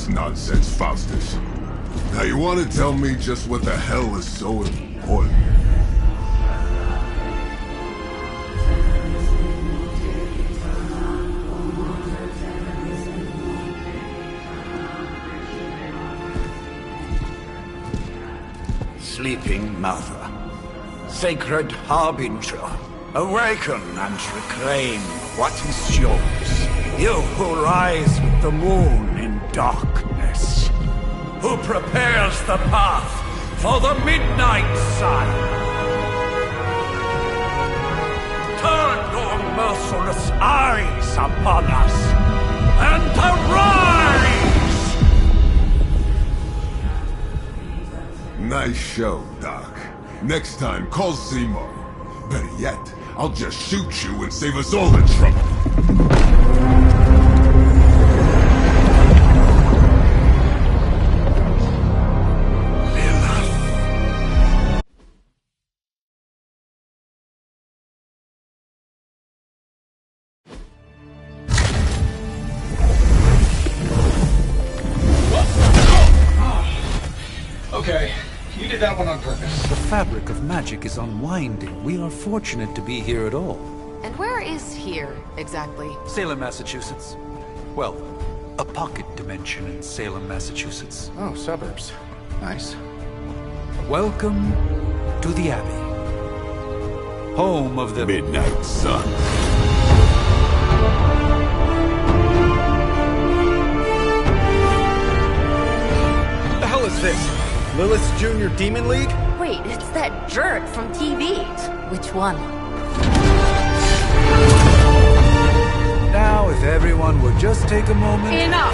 this nonsense, Faustus. Now you want to tell me just what the hell is so important? Sleeping Mother, sacred harbinger, awaken and reclaim what is yours. You who rise with the moon in darkness, who prepares the path for the midnight sun. Turn your merciless eyes upon us, and arise! Nice show, Doc. Next time, call Seymour. Better yet, I'll just shoot you and save us all the trouble. Okay, you did that one on purpose. The fabric of magic is unwinding. We are fortunate to be here at all. And where is here, exactly? Salem, Massachusetts. Well, a pocket dimension in Salem, Massachusetts. Oh, suburbs. Nice. Welcome to the Abbey. Home of the Midnight Sun. What the hell is this? Lilith's Junior Demon League? Wait, it's that jerk from TV. Which one? Now, if everyone would just take a moment... Enough!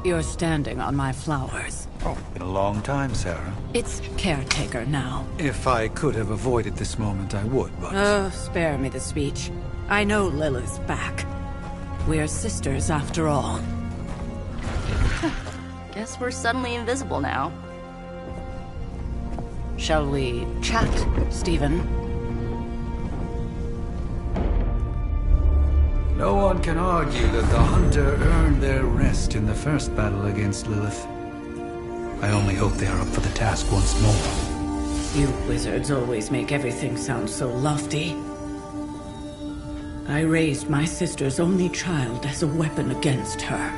You're standing on my flowers. Oh, been a long time, Sarah. It's caretaker now. If I could have avoided this moment, I would, but... Oh, spare me the speech. I know Lilith's back. We're sisters after all. Guess we're suddenly invisible now. Shall we chat, Stephen? No one can argue that the Hunter earned their rest in the first battle against Lilith. I only hope they are up for the task once more. You wizards always make everything sound so lofty. I raised my sister's only child as a weapon against her.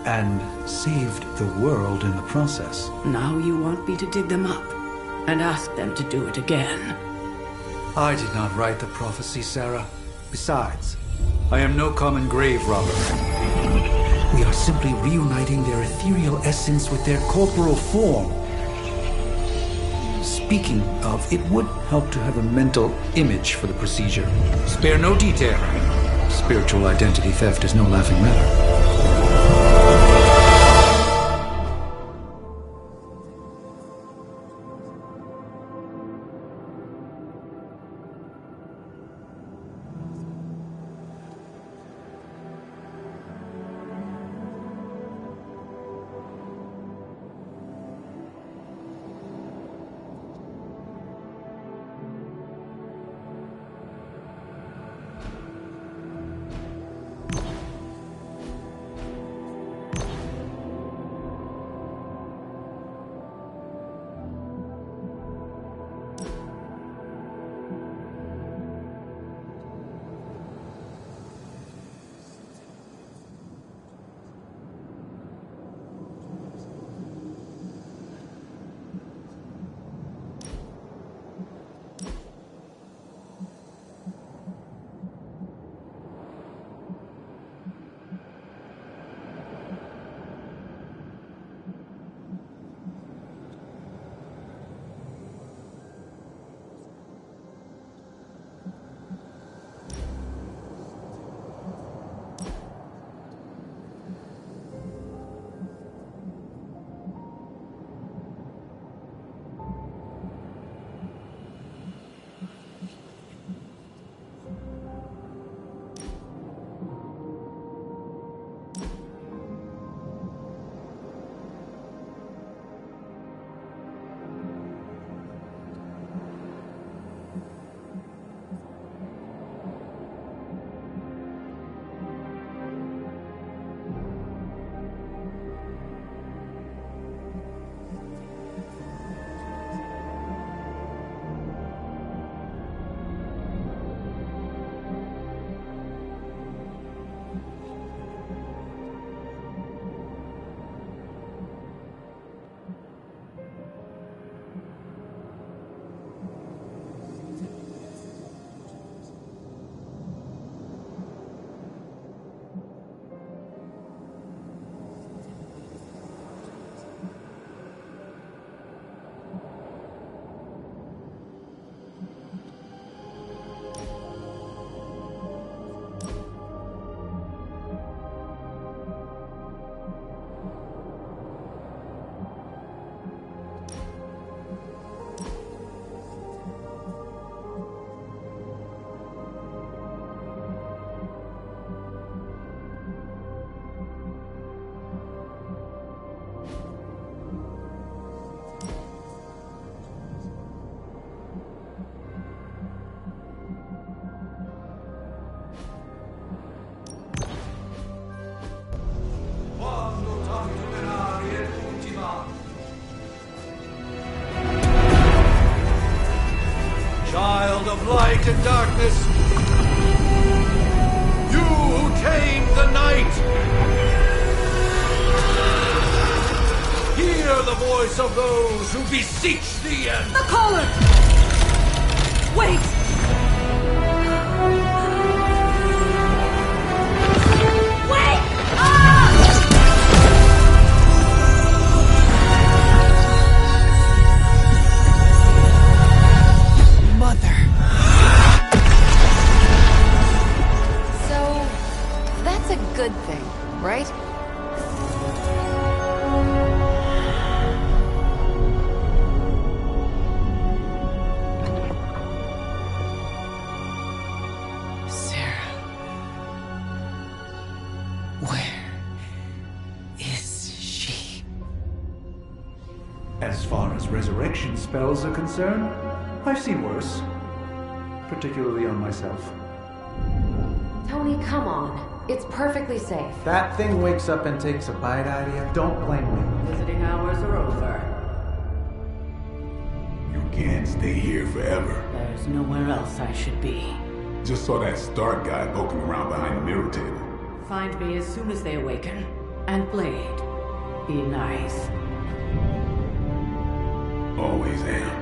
And saved the world in the process. Now you want me to dig them up and ask them to do it again. I did not write the prophecy, Sarah. Besides, I am no common grave robber. We are simply reuniting their ethereal essence with their corporal form. Speaking of, it would help to have a mental image for the procedure. Spare no detail. Spiritual identity theft is no laughing matter. Hear the voice of those who beseech thee and... The caller! Wait! Wait! Ah! Mother. So, that's a good thing, right? Sarah. Where is she? As far as resurrection spells are concerned, I've seen worse. Particularly on myself. Tony, come on. It's perfectly safe. That thing wakes up and takes a bite out of you. Don't blame me. Visiting hours are over. You can't stay here forever. There's nowhere else I should be. Just saw that Stark guy poking around behind the mirror table. Find me as soon as they awaken. And Blade, be nice. Always am.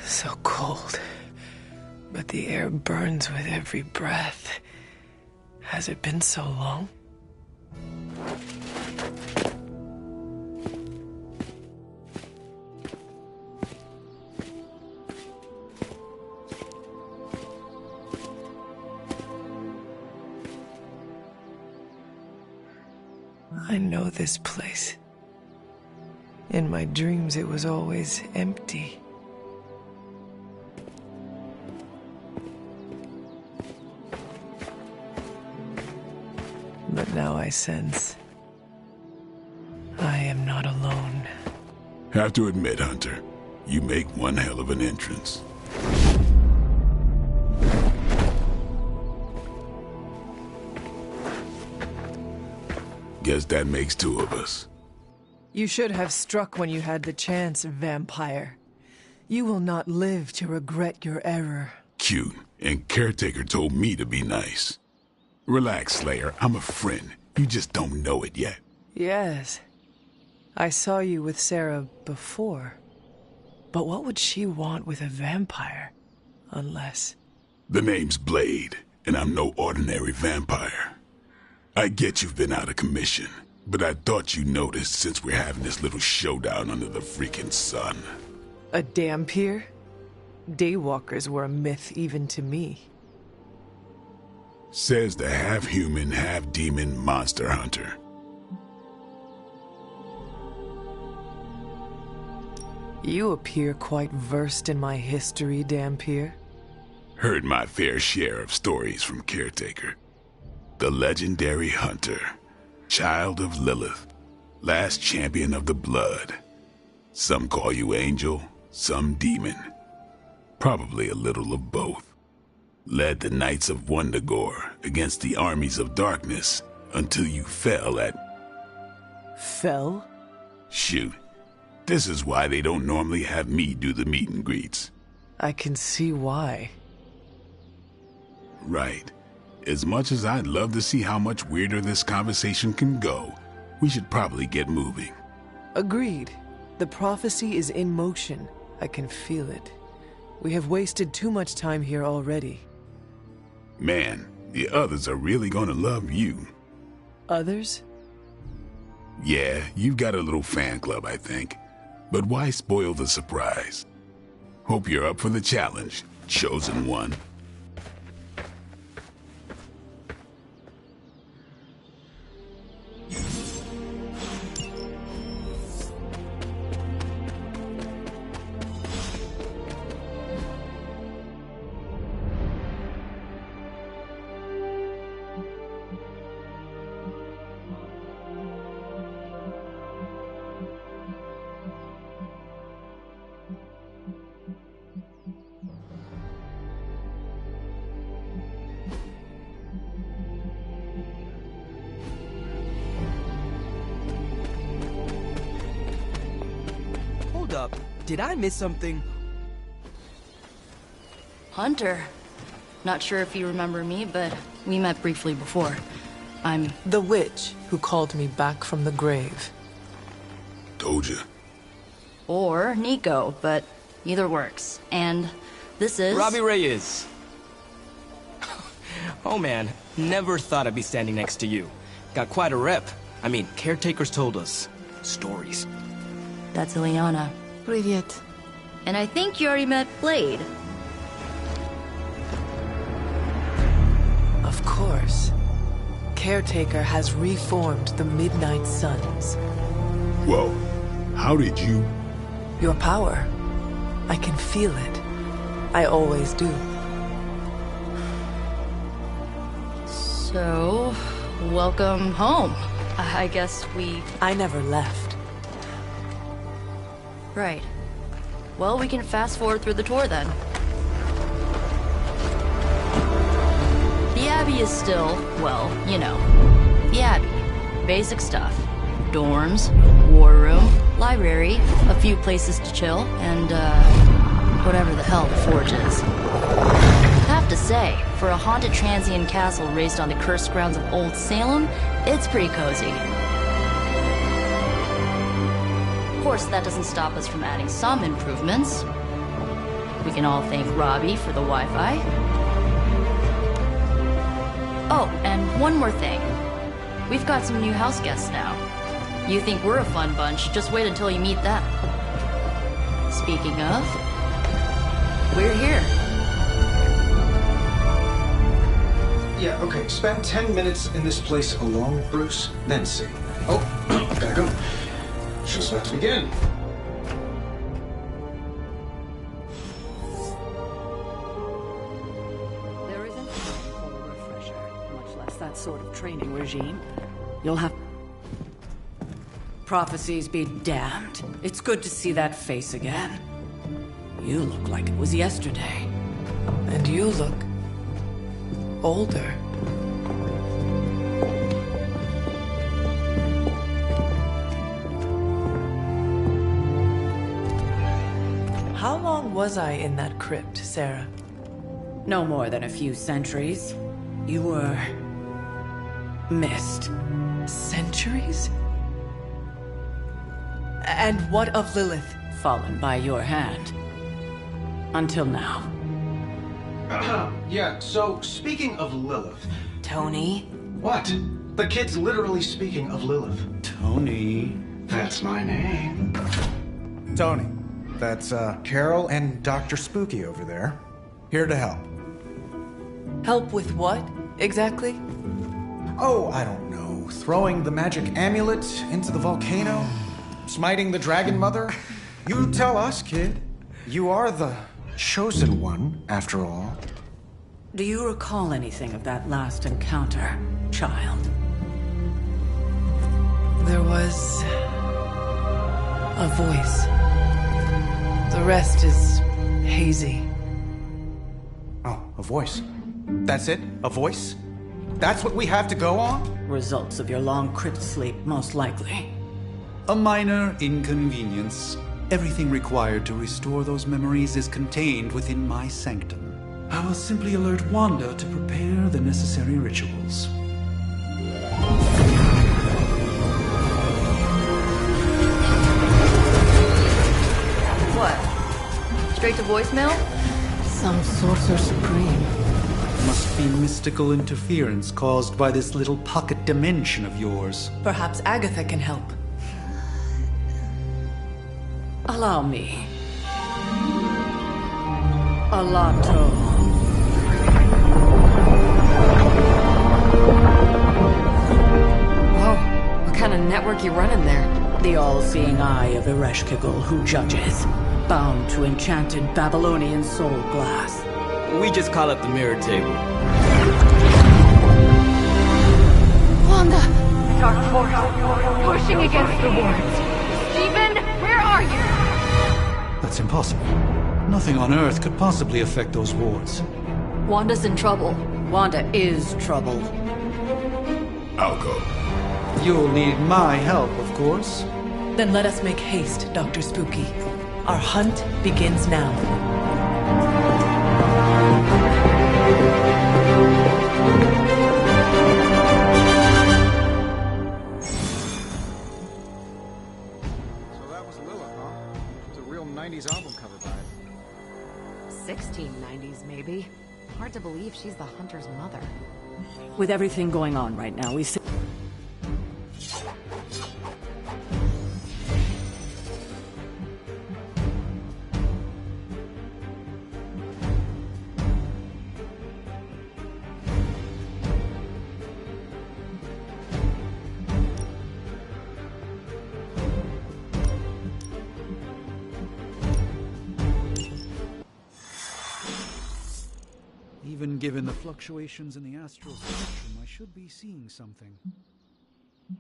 So cold. But the air burns with every breath. Has it been so long? I know this place. In my dreams, it was always empty. But now I sense I am not alone. Have to admit, Hunter, you make one hell of an entrance. Guess that makes two of us. You should have struck when you had the chance, vampire. You will not live to regret your error. Cute, and Caretaker told me to be nice. Relax, Slayer, I'm a friend. You just don't know it yet. Yes. I saw you with Sarah before. But what would she want with a vampire? Unless... The name's Blade, and I'm no ordinary vampire. I get you've been out of commission, but I thought you noticed since we're having this little showdown under the freaking sun. a Dhampir? Daywalkers were a myth even to me. Says the half-human, half-demon monster hunter. You appear quite versed in my history, Dhampir. Heard my fair share of stories from Caretaker. The legendary hunter, child of Lilith, last champion of the blood. Some call you angel, some demon. Probably a little of both. Led the Knights of Wundagore against the armies of darkness until you fell at... Fell? Shoot. This is why they don't normally have me do the meet and greets. I can see why. Right. As much as I'd love to see how much weirder this conversation can go, we should probably get moving. Agreed. The prophecy is in motion. I can feel it. We have wasted too much time here already. Man, the others are really gonna love you. Others? Yeah, you've got a little fan club, I think. But why spoil the surprise? Hope you're up for the challenge, chosen one. Did I miss something? Hunter. Not sure if you remember me, but we met briefly before. I'm... The witch who called me back from the grave. Told you. Or Nico, but either works. And this is... Robbie Reyes. Oh man, never thought I'd be standing next to you. Got quite a rep. I mean, caretakers told us. Stories. That's Ileana. Привет. And I think you already met Blade. Of course. Caretaker has reformed the Midnight Suns. Whoa. How did you... Your power. I can feel it. I always do. So, welcome home. I guess we... I never left. Right. Well, we can fast forward through the tour then. The Abbey is still, well, you know, the Abbey. Basic stuff. Dorms, war room, library, a few places to chill, and, whatever the hell the Forge is. Have to say, for a haunted transient castle raised on the cursed grounds of Old Salem, it's pretty cozy. Of course, that doesn't stop us from adding some improvements. We can all thank Robbie for the Wi-Fi. Oh, and one more thing. We've got some new house guests now. You think we're a fun bunch, just wait until you meet them. Speaking of, we're here. Yeah, okay. Spend 10 minutes in this place alone, Bruce, then see. Oh, gotta go. Show's about to begin. There isn't a full refresher, much less that sort of training regime. You'll have... Prophecies be damned. It's good to see that face again. You look like it was yesterday. And you look... older. How long was I in that crypt, Sarah? No more than a few centuries. You were... missed. Centuries? And what of Lilith? Fallen by your hand. Until now. Yeah, so speaking of Lilith... Tony? What? The kid's literally speaking of Lilith. Tony. That's my name. Tony. That's, Carol and Dr. Spooky over there. Here to help. Help with what, exactly? Oh, I don't know. Throwing the magic amulet into the volcano? Smiting the Dragon Mother? You tell us, kid. You are the chosen one, after all. Do you recall anything of that last encounter, child? There was... a voice. The rest is hazy. Oh, a voice. That's it? A voice? That's what we have to go on? Results of your long crypt sleep, most likely. A minor inconvenience. Everything required to restore those memories is contained within my sanctum. I will simply alert Wanda to prepare the necessary rituals. What? Straight to voicemail? Some sorcerer supreme. Must be mystical interference caused by this little pocket dimension of yours. Perhaps Agatha can help. Allow me. Alato. Whoa, what kind of network you running there? The all-seeing eye of Ereshkigal who judges, bound to enchanted Babylonian soul glass. We just call it the mirror table. Wanda! Dark force, pushing against the wards. Stephen, where are you? That's impossible. Nothing on Earth could possibly affect those wards. Wanda's in trouble. Wanda is troubled. I'll go. You'll need my help, of course. Then let us make haste, Dr. Spooky. Our hunt begins now. So that was Lilith, huh? It's a real 90s album cover vibe. 1690s, maybe. Hard to believe she's the hunter's mother. With everything going on right now, we Even given the fluctuations in the astral spectrum, I should be seeing something.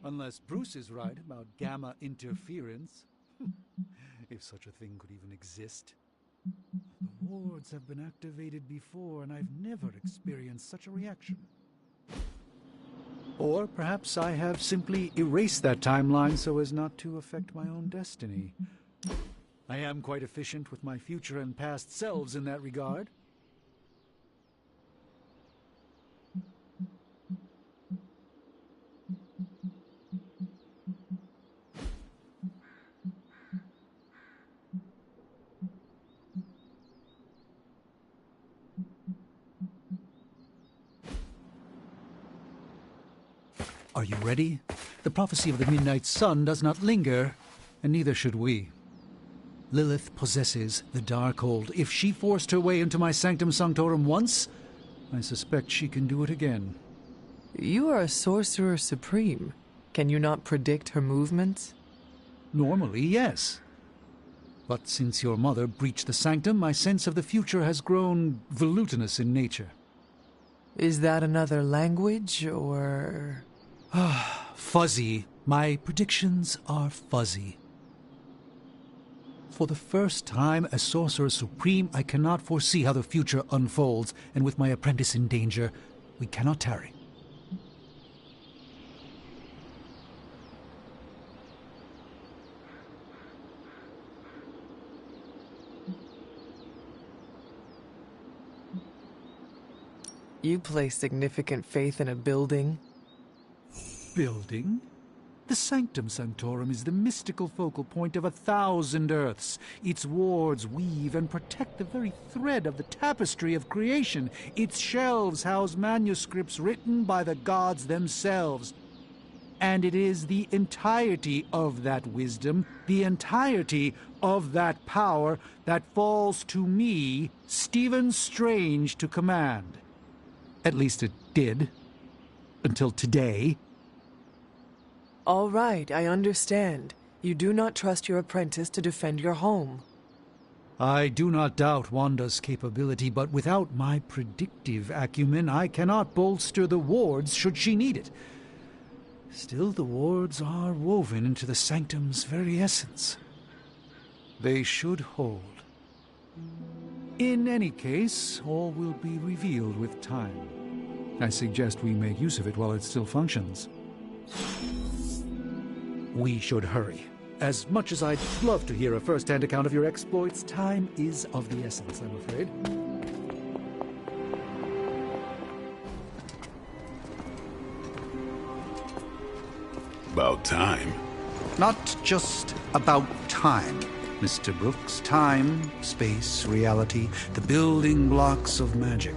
Unless Bruce is right about gamma interference. If such a thing could even exist. The wards have been activated before, and I've never experienced such a reaction. Or perhaps I have simply erased that timeline so as not to affect my own destiny. I am quite efficient with my future and past selves in that regard. Are you ready? The prophecy of the Midnight Sun does not linger, and neither should we. Lilith possesses the Darkhold. If she forced her way into my Sanctum Sanctorum once, I suspect she can do it again. You are a sorcerer supreme. Can you not predict her movements? Normally, yes. But since your mother breached the sanctum, my sense of the future has grown volutinous in nature. Is that another language, or... Fuzzy. My predictions are fuzzy. For the first time as Sorcerer Supreme, I cannot foresee how the future unfolds, and with my apprentice in danger, we cannot tarry. You place significant faith in a building? Building? The Sanctum Sanctorum is the mystical focal point of 1,000 Earths. Its wards weave and protect the very thread of the tapestry of creation. Its shelves house manuscripts written by the gods themselves. And it is the entirety of that wisdom, the entirety of that power, that falls to me, Stephen Strange, to command. At least it did. Until today. All right, I understand. You do not trust your apprentice to defend your home. I do not doubt Wanda's capability, but without my predictive acumen, I cannot bolster the wards should she need it. Still, the wards are woven into the sanctum's very essence. They should hold. In any case, all will be revealed with time. I suggest we make use of it while it still functions. We should hurry. As much as I'd love to hear a first-hand account of your exploits, time is of the essence, I'm afraid. About time. Not just about time, Mr. Brooks. Time, space, reality, the building blocks of magic.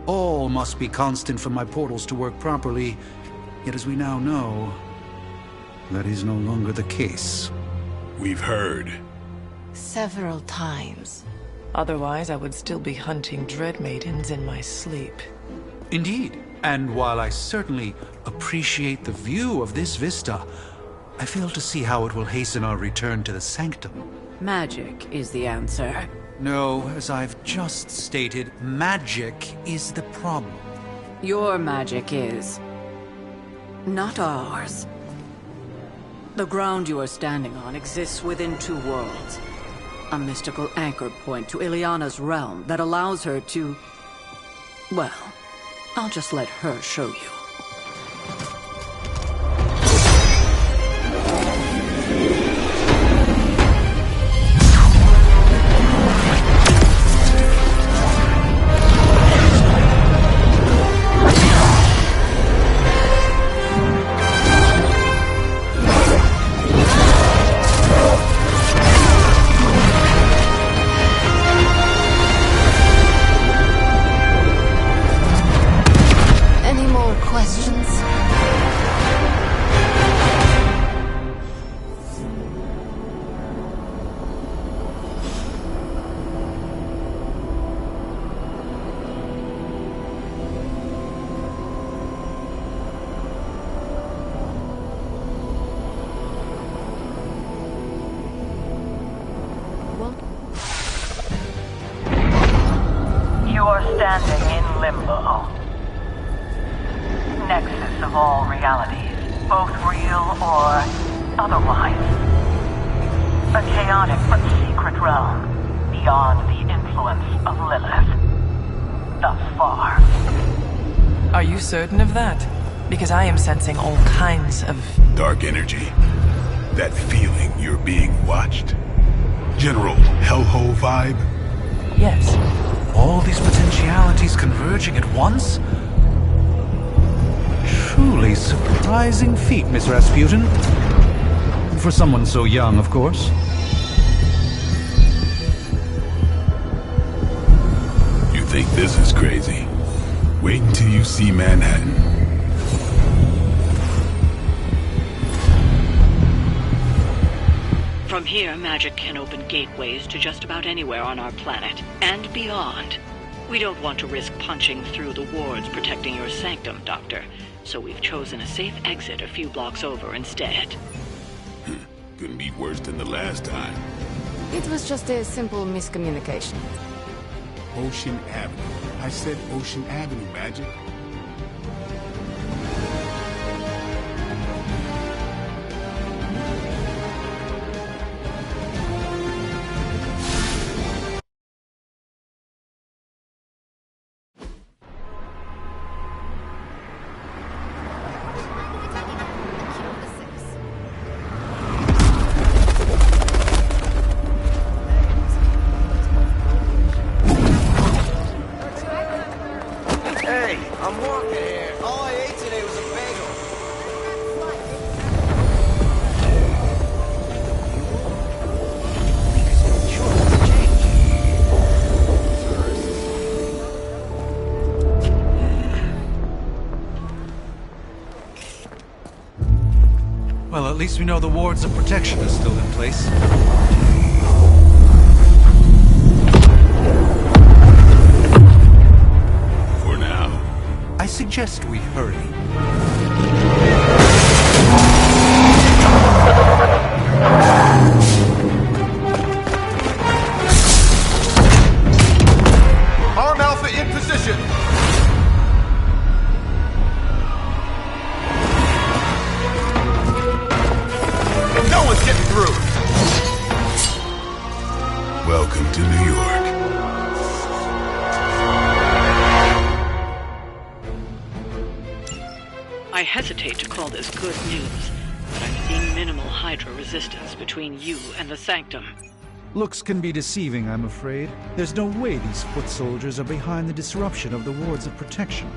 All must be constant for my portals to work properly, yet as we now know, that is no longer the case. We've heard. Several times. Otherwise, I would still be hunting Dread Maidens in my sleep. Indeed. And while I certainly appreciate the view of this vista, I fail to see how it will hasten our return to the sanctum. Magic is the answer. No, as I've just stated, magic is the problem. Your magic is. Not ours. The ground you are standing on exists within two worlds. A mystical anchor point to Ileana's realm that allows her to... Well, I'll just let her show you. otherwise. A chaotic but secret realm, beyond the influence of Lilith. Thus far. Are you certain of that? Because I am sensing all kinds of... dark energy. That feeling you're being watched. General hellhole vibe? Yes. All these potentialities converging at once? Truly surprising feat, Miss Rasputin. For someone so young, of course. You think this is crazy? Wait until you see Manhattan. From here, magic can open gateways to just about anywhere on our planet, and beyond. We don't want to risk punching through the wards protecting your sanctum, Doctor, so we've chosen a safe exit a few blocks over instead. Couldn't be worse than the last time. It was just a simple miscommunication. Ocean Avenue. I said Ocean Avenue, Magic. Well, at least we know the wards of protection are still in place. For now. I suggest we hurry. Arm Alpha in position! No one's getting through! Welcome to New York. I hesitate to call this good news, but I'm seeing minimal Hydra resistance between you and the Sanctum. Looks can be deceiving, I'm afraid. There's no way these foot soldiers are behind the disruption of the wards of protection.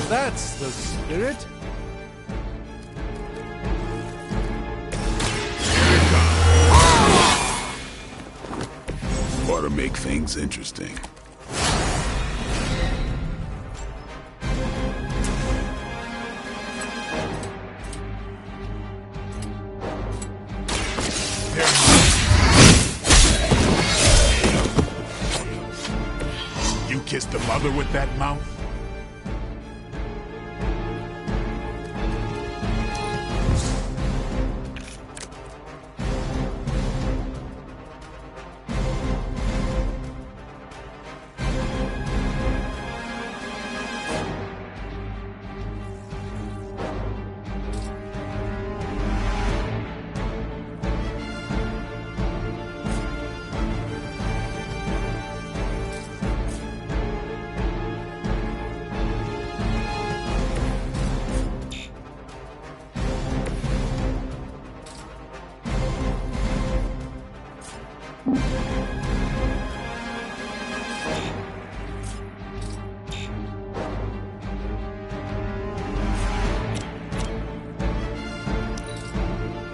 That's the spirit. Ought to make things interesting. You kissed the mother with that mouth?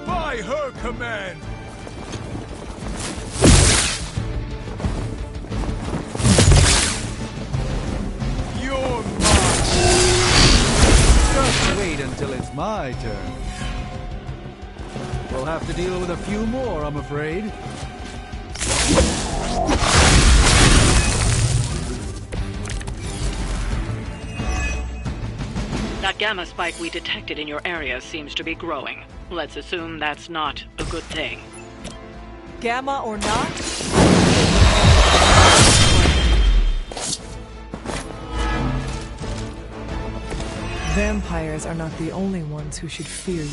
By her command! You're mine! Just wait until it's my turn. We'll have have to deal with a few more, I'm afraid. That gamma spike we detected in your area seems to be growing. Let's assume that's not a good thing. Gamma or not? Vampires are not the only ones who should fear you.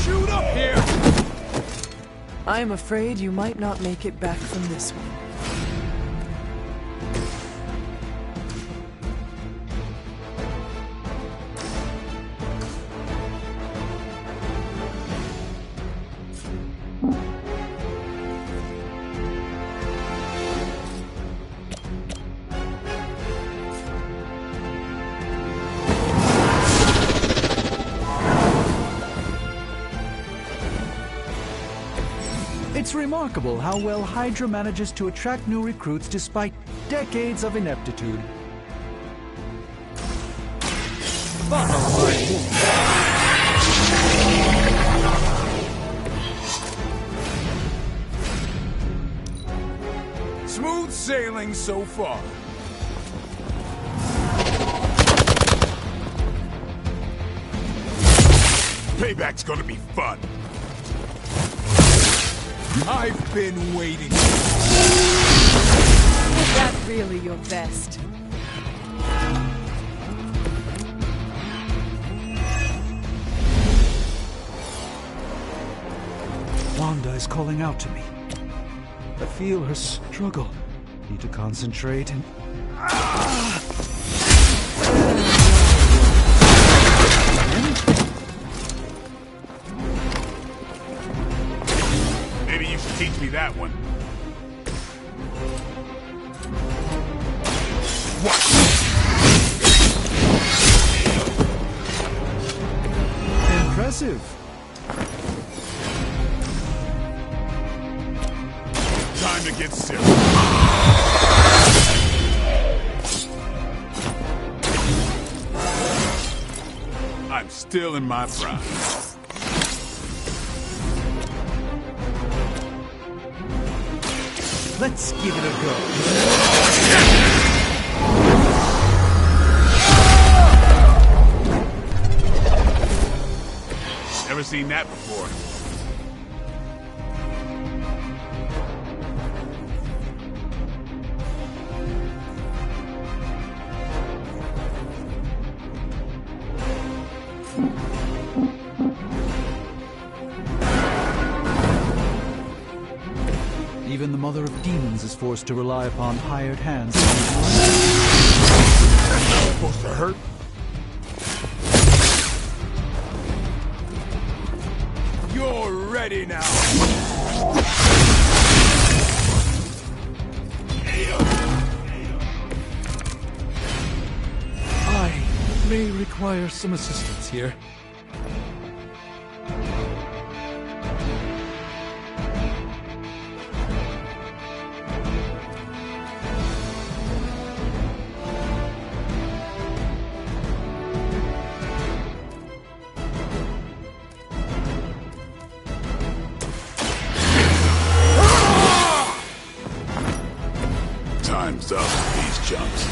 Shoot up here! I'm afraid you might not make it back from this one. It's remarkable how well Hydra manages to attract new recruits despite decades of ineptitude. Smooth sailing so far. Payback's gonna be fun. I've been waiting. Is that really your best? Wanda is calling out to me. I feel her struggle. Need to concentrate and... Maybe you should teach me that one. Impressive. Time to get serious. I'm still in my prime. Let's give it a go. Never seen that before. Even the Mother of Demons is forced to rely upon hired hands. That's not supposed to hurt. You're ready now. I may require some assistance here. Time's up for these chumps.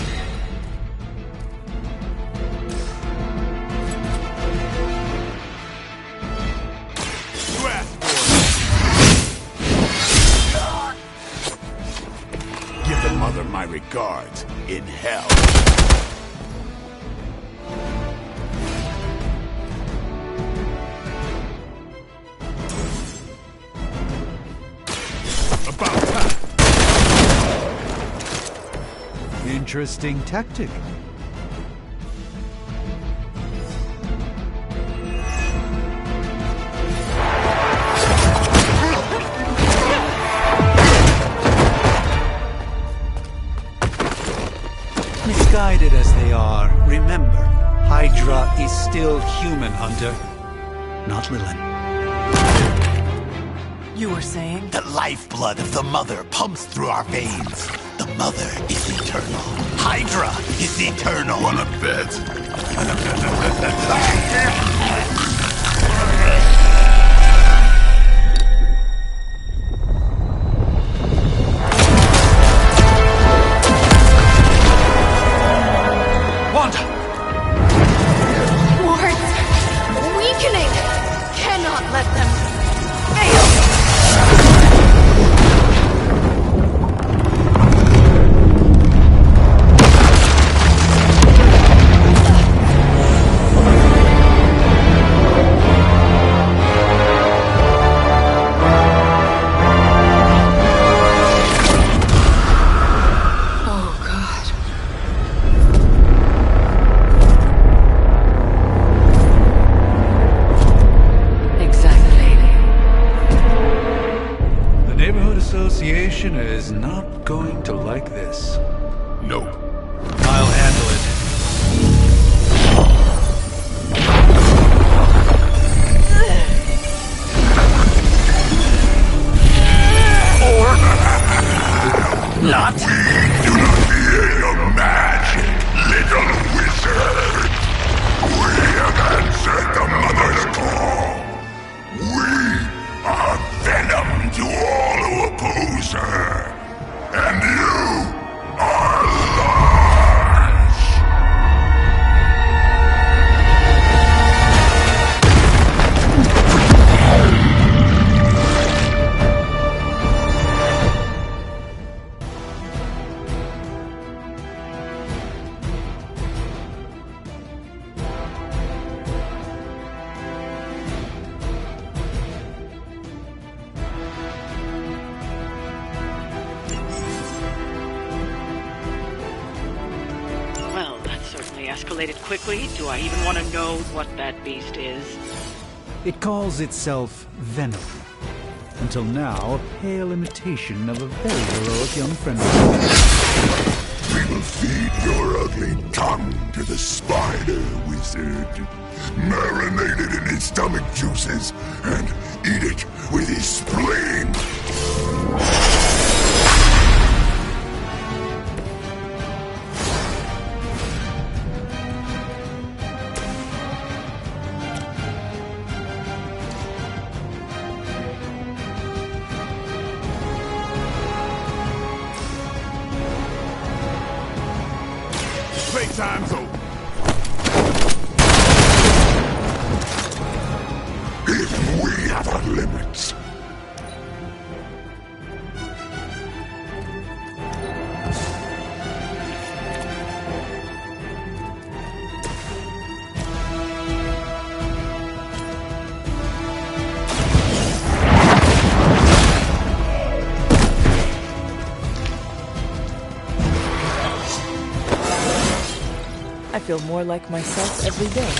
You asked for it. Give the mother my regards in hell. About time. Interesting tactic. Misguided as they are, remember, Hydra is still human, Hunter, not Lilith. You were saying? The lifeblood of the Mother pumps through our veins. The Mother is eternal. Hydra is eternal. Wanna bet? Wanda! Wards! Weakening! Cannot let them fail! Association is not going to like this. Nope. I'll handle it. Or not. We do not fear your magic, little wizard. We have answered the Mother's call. We are venom to all who oppose her. And you are large. Well, that certainly escalated quickly. Do I even want to know what that beast is? It calls itself Venom. Until now, a pale imitation of a very heroic young friend of mine. We will feed your ugly tongue to the spider wizard. Marinate it in his stomach juices and eat it with his spleen. Playtime's over. Even we have our limits. I feel more like myself every day.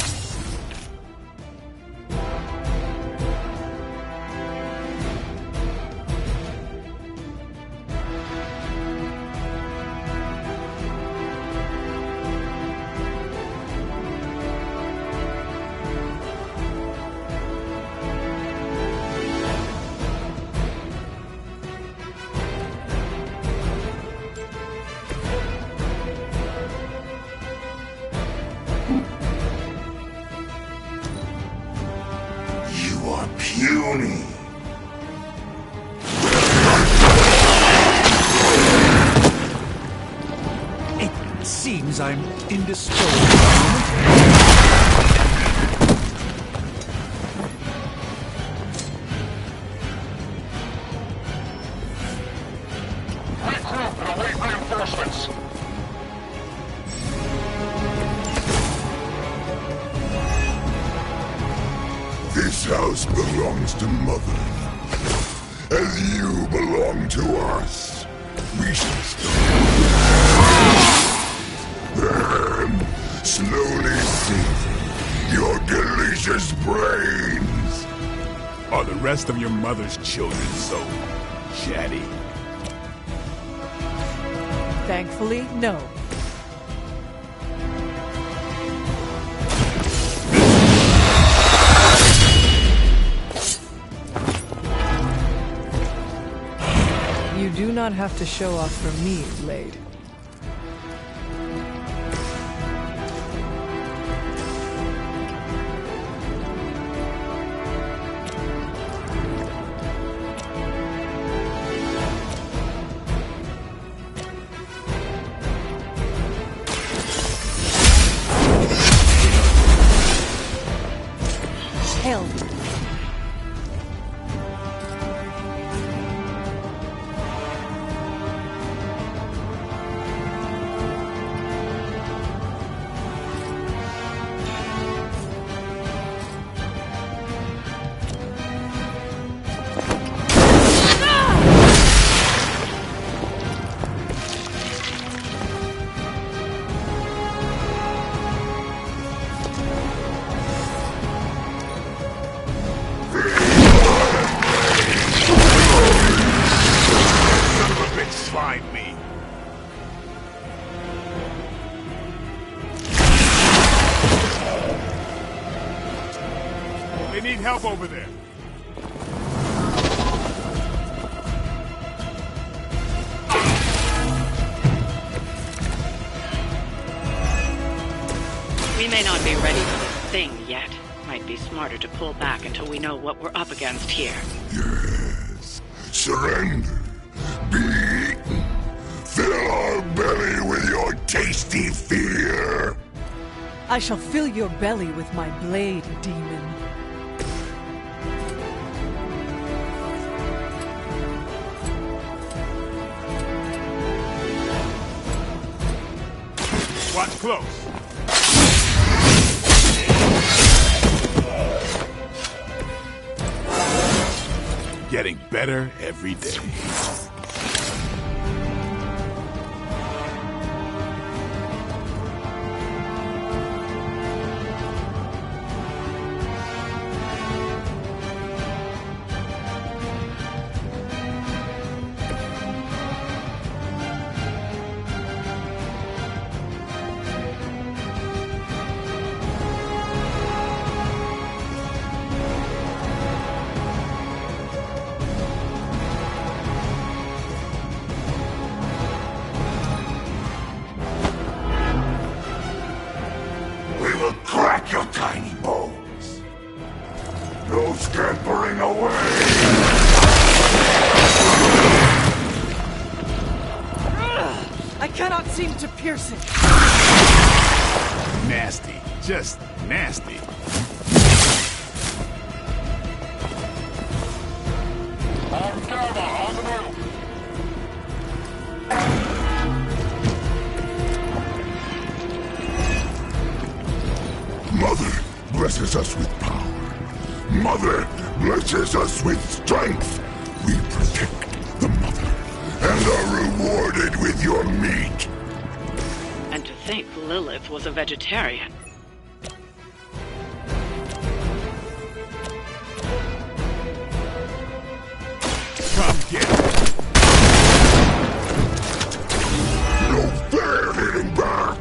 Puny. It seems I'm indisposed at the moment. Reinforcements. This house belongs to Mother. As you belong to us. We shall start. Then, slowly seething your delicious brains. Are the rest of your mother's children so chatty? Thankfully, no. You do not have to show off for me, Blade. Hell. Find me. They need help over there. We may not be ready for this thing yet. Might be smarter to pull back until we know what we're up against here. Yes. Surrender. Be eaten. Fill our belly with your tasty fear. I shall fill your belly with my blade, demon. Watch close. Getting better every day. Crack your tiny bones. No scampering away. I cannot seem to pierce it. Nasty. Just nasty. Mother blesses us with power. Mother blesses us with strength. We protect the mother and are rewarded with your meat. And to think Lilith was a vegetarian. Come get it. No fair hitting back.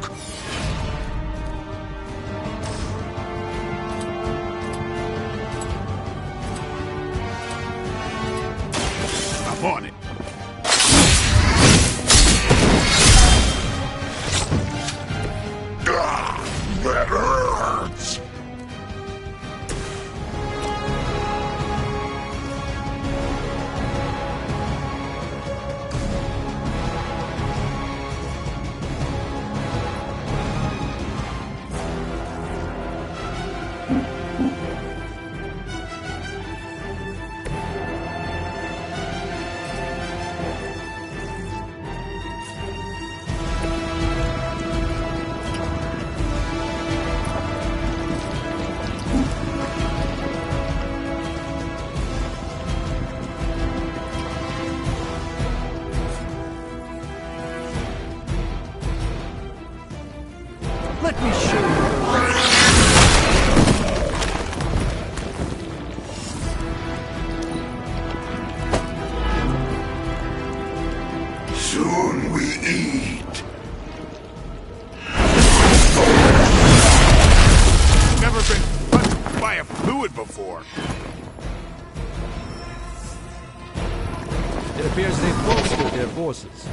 I'm on it. That hurts. Let me show you. Soon we eat. Never been touched by a fluid before. It appears they've bolstered their forces.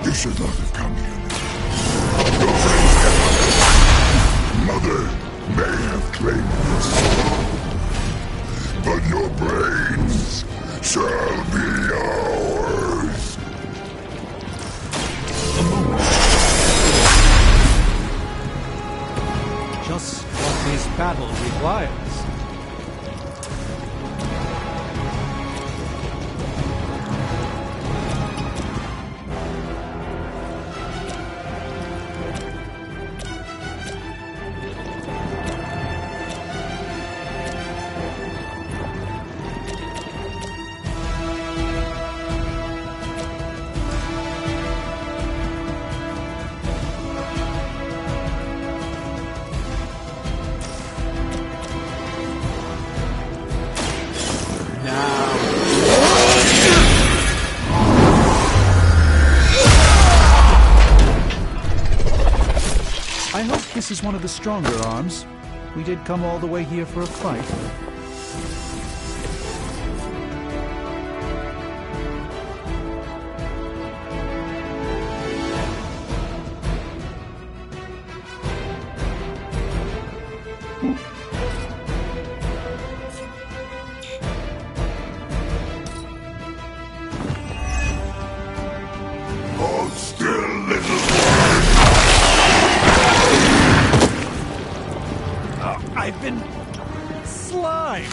You should not have come here. Mother may have claimed your soul, but your brains shall be ours. Just what this battle requires. I hope this is one of the stronger arms. We did come all the way here for a fight. Hold still, little I've been slimed.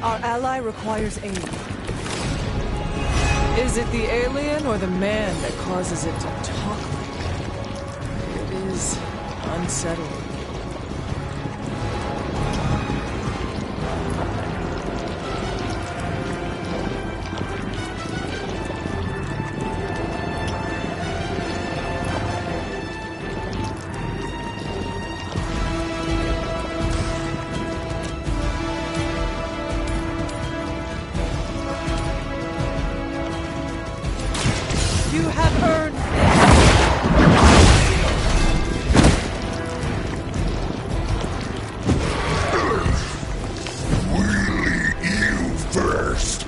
Our ally requires aid. Is it the alien or the man that causes it to talk like that? It is unsettling. You have earned We'll eat you first.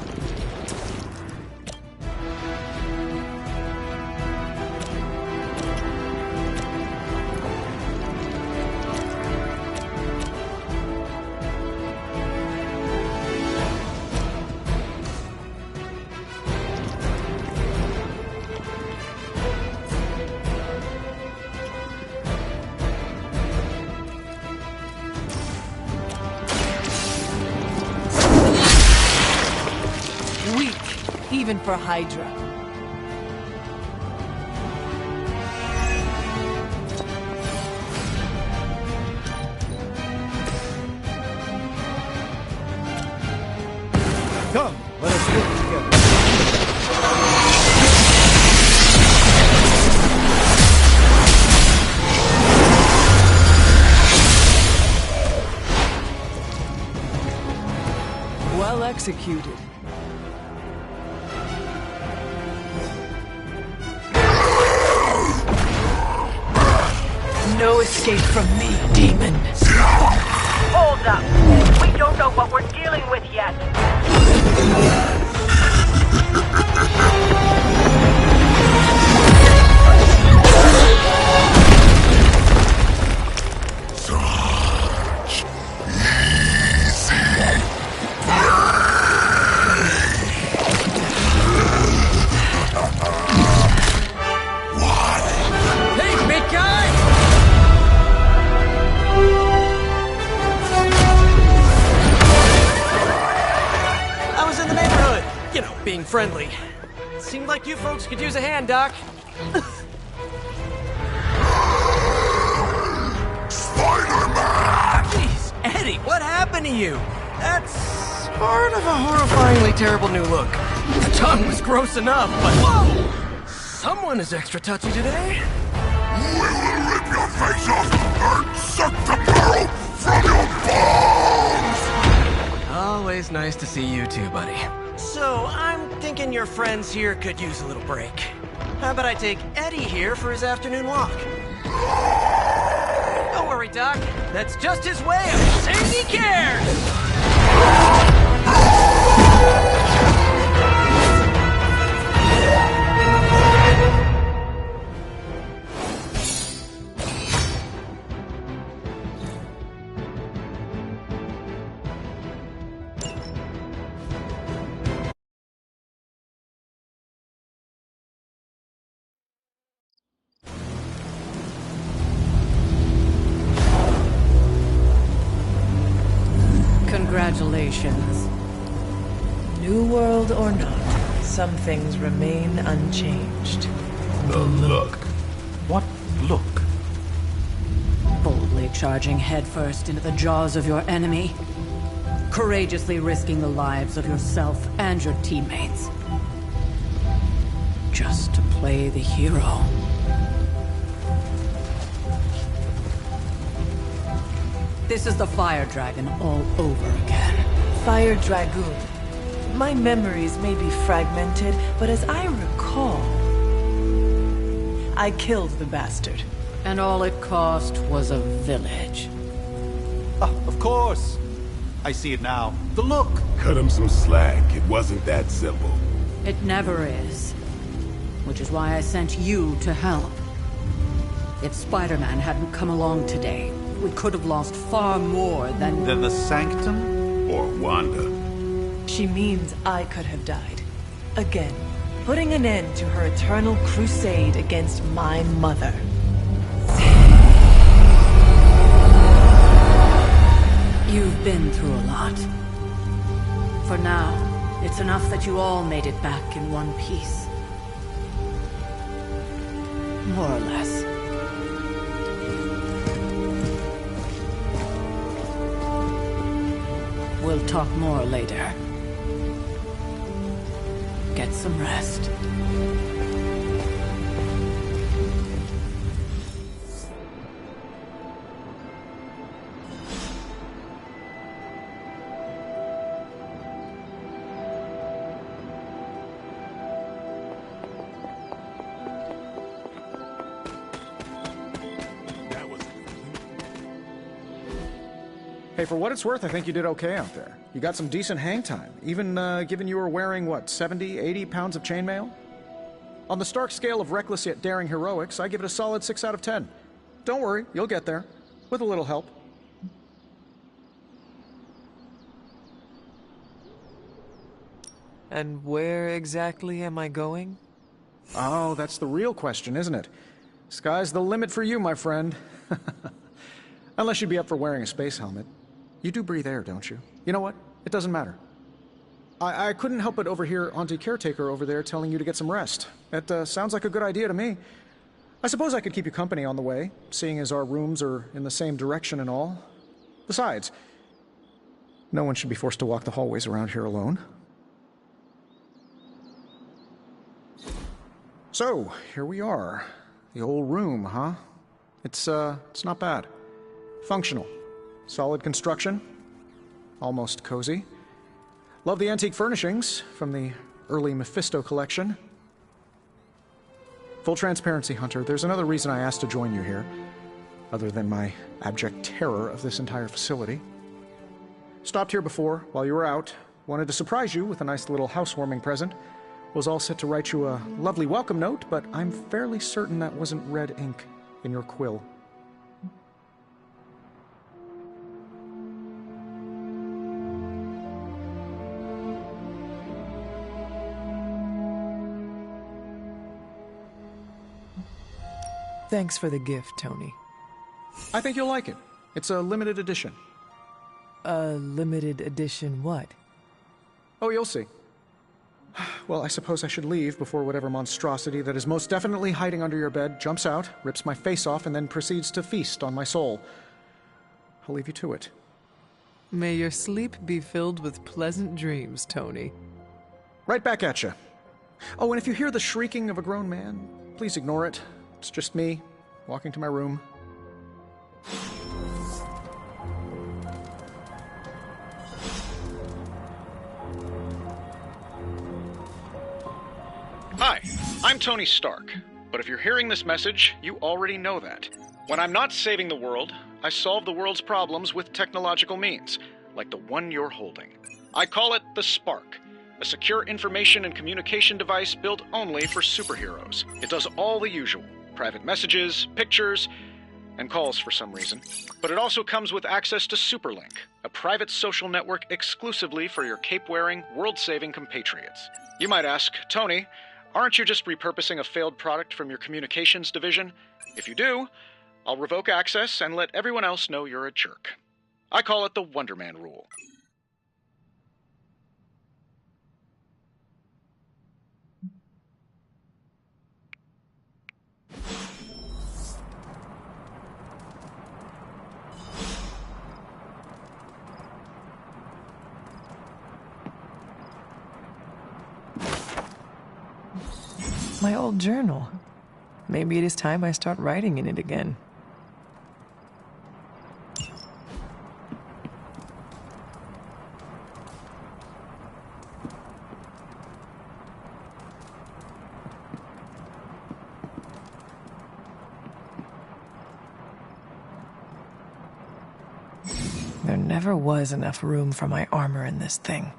weak, even for Hydra. Come, let us work together. Well executed. No escape from me, demon. Hold up. We don't know what we're dealing with yet. Such easy Hey, big guy! I was in the neighborhood. You know, being friendly. Seemed like you folks could use a hand, Doc. Spider-Man! Jeez, Eddie, what happened to you? That's part of a horrifyingly terrible new look. The tongue was gross enough, but whoa! Someone is extra touchy today. We will rip your face off and suck the marrow from your bones! Always nice to see you too, buddy. So, I'm thinking your friends here could use a little break. How about I take Eddie here for his afternoon walk? Don't worry, Doc. That's just his way of saying he cares! Congratulations. New world or not, some things remain unchanged. The look. What look? Boldly charging headfirst into the jaws of your enemy. Courageously risking the lives of yourself and your teammates. Just to play the hero. This is the Fire Dragon all over again. Fire Dragoon. My memories may be fragmented, but as I recall, I killed the bastard. And all it cost was a village. Oh, of course. I see it now. The look. Cut him some slack. It wasn't that simple. It never is. Which is why I sent you to help. If Spider-Man hadn't come along today, we could have lost far more than the Sanctum? Or Wanda. She means I could have died. Again, putting an end to her eternal crusade against my mother. You've been through a lot. For now, it's enough that you all made it back in one piece. More or less. We'll talk more later. Get some rest. Hey, for what it's worth, I think you did okay out there. You got some decent hang time, even given you were wearing, what, 70, 80 pounds of chainmail? On the Stark scale of reckless yet daring heroics, I give it a solid 6 out of 10. Don't worry, you'll get there. With a little help. And where exactly am I going? Oh, that's the real question, isn't it? Sky's the limit for you, my friend. Unless you'd be up for wearing a space helmet. You do breathe air, don't you? You know what? It doesn't matter. I couldn't help but overhear Auntie Caretaker over there telling you to get some rest. That sounds like a good idea to me. I suppose I could keep you company on the way, seeing as our rooms are in the same direction and all. Besides, no one should be forced to walk the hallways around here alone. So, here we are. The old room, huh? It's not bad. Functional. Solid construction. Almost cozy. Love the antique furnishings from the early Mephisto collection. Full transparency, Hunter, there's another reason I asked to join you here, other than my abject terror of this entire facility. Stopped here before, while you were out. Wanted to surprise you with a nice little housewarming present. Was all set to write you a lovely welcome note, but I'm fairly certain that wasn't red ink in your quill. Thanks for the gift, Tony. I think you'll like it. It's a limited edition. A limited edition what? Oh, you'll see. Well, I suppose I should leave before whatever monstrosity that is most definitely hiding under your bed jumps out, rips my face off, and then proceeds to feast on my soul. I'll leave you to it. May your sleep be filled with pleasant dreams, Tony. Right back at you. Oh, and if you hear the shrieking of a grown man, please ignore it. It's just me, walking to my room. Hi, I'm Tony Stark, but if you're hearing this message, you already know that. When I'm not saving the world, I solve the world's problems with technological means, like the one you're holding. I call it the Spark, a secure information and communication device built only for superheroes. It does all the usual, private messages, pictures, and calls for some reason. But it also comes with access to Superlink, a private social network exclusively for your cape-wearing, world-saving compatriots. You might ask, Tony, aren't you just repurposing a failed product from your communications division? If you do, I'll revoke access and let everyone else know you're a jerk. I call it the Wonder Man rule. My old journal. Maybe it is time I start writing in it again. There never was enough room for my armor in this thing.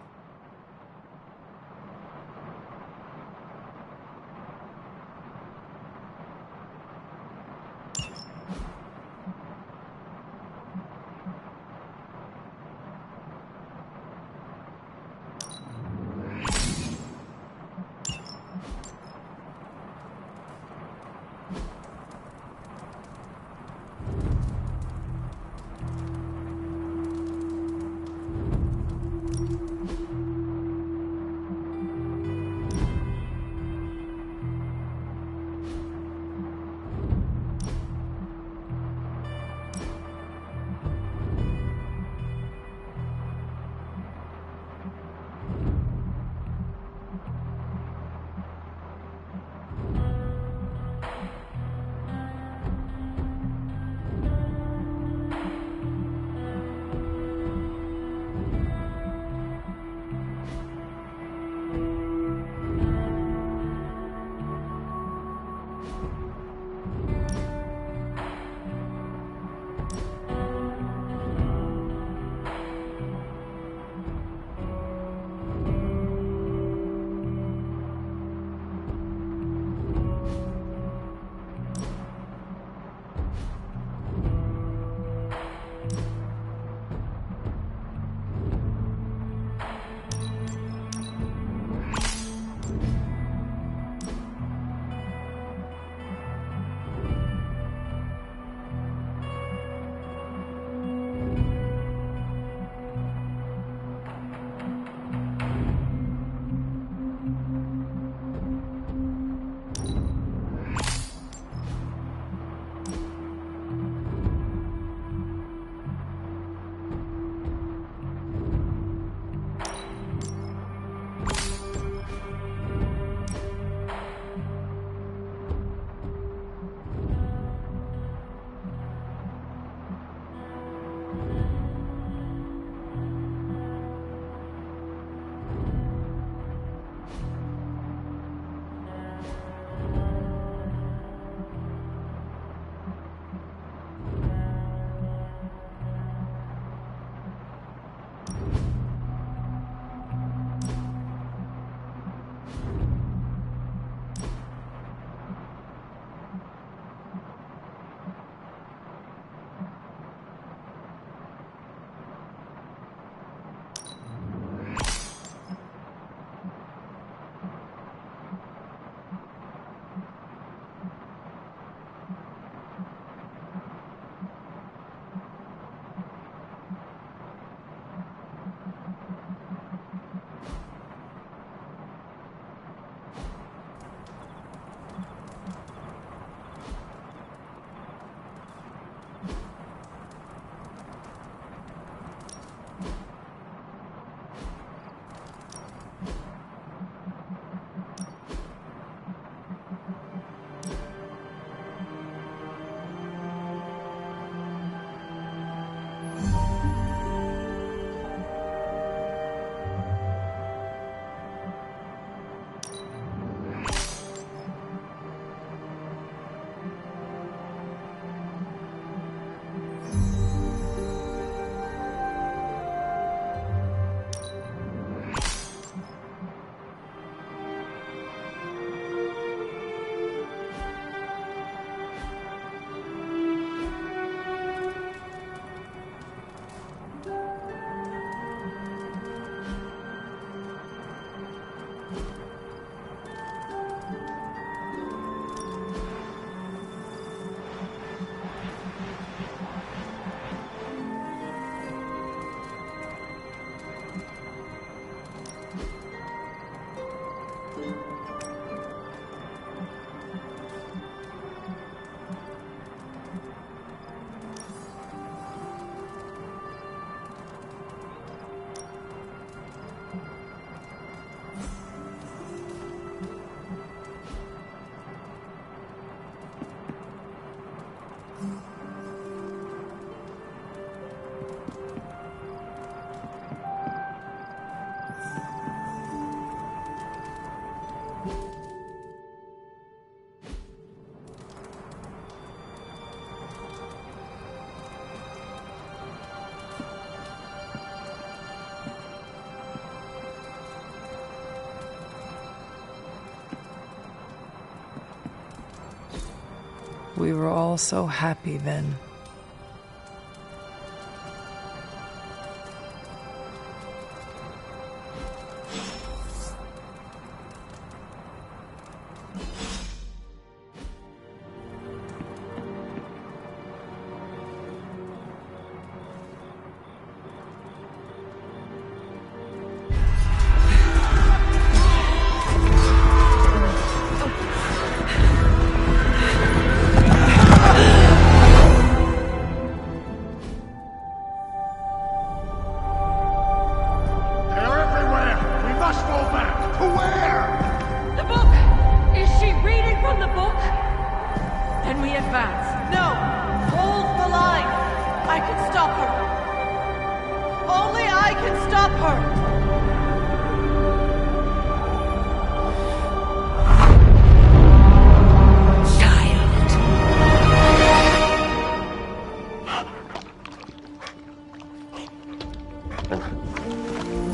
We were all so happy then.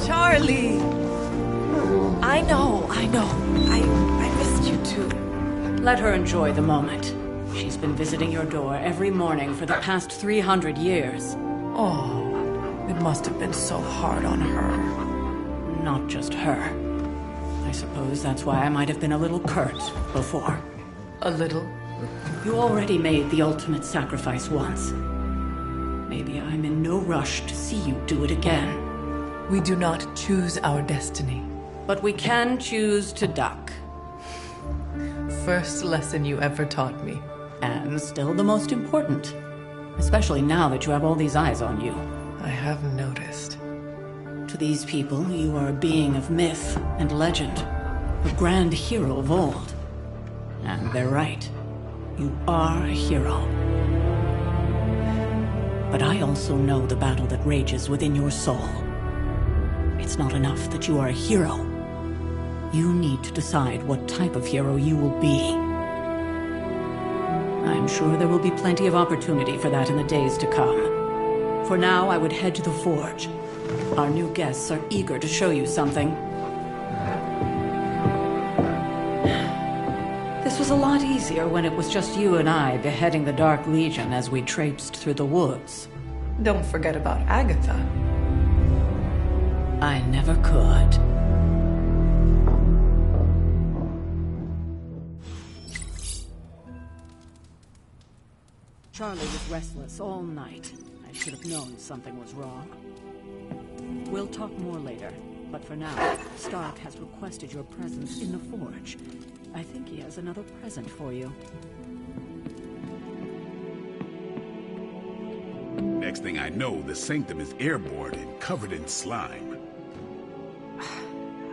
Charlie! I know. I missed you too. Let her enjoy the moment. She's been visiting your door every morning for the past 300 years. Oh, it must have been so hard on her. Not just her. I suppose that's why I might have been a little curt before. A little? You already made the ultimate sacrifice once. Maybe I'm in no rush to see you do it again. We do not choose our destiny. But we can choose to duck. First lesson you ever taught me. And still the most important. Especially now that you have all these eyes on you. I have noticed. To these people, you are a being of myth and legend. A grand hero of old. And they're right. You are a hero. But I also know the battle that rages within your soul. It's not enough that you are a hero. You need to decide what type of hero you will be. I'm sure there will be plenty of opportunity for that in the days to come. For now, I would head to the forge. Our new guests are eager to show you something. This was a lot easier when it was just you and I beheading the Dark Legion as we traipsed through the woods. Don't forget about Agatha. I never could. Charlie was restless all night. I should have known something was wrong. We'll talk more later, but for now, Stark has requested your presence in the forge. I think he has another present for you. Next thing I know, the Sanctum is airborne and covered in slime.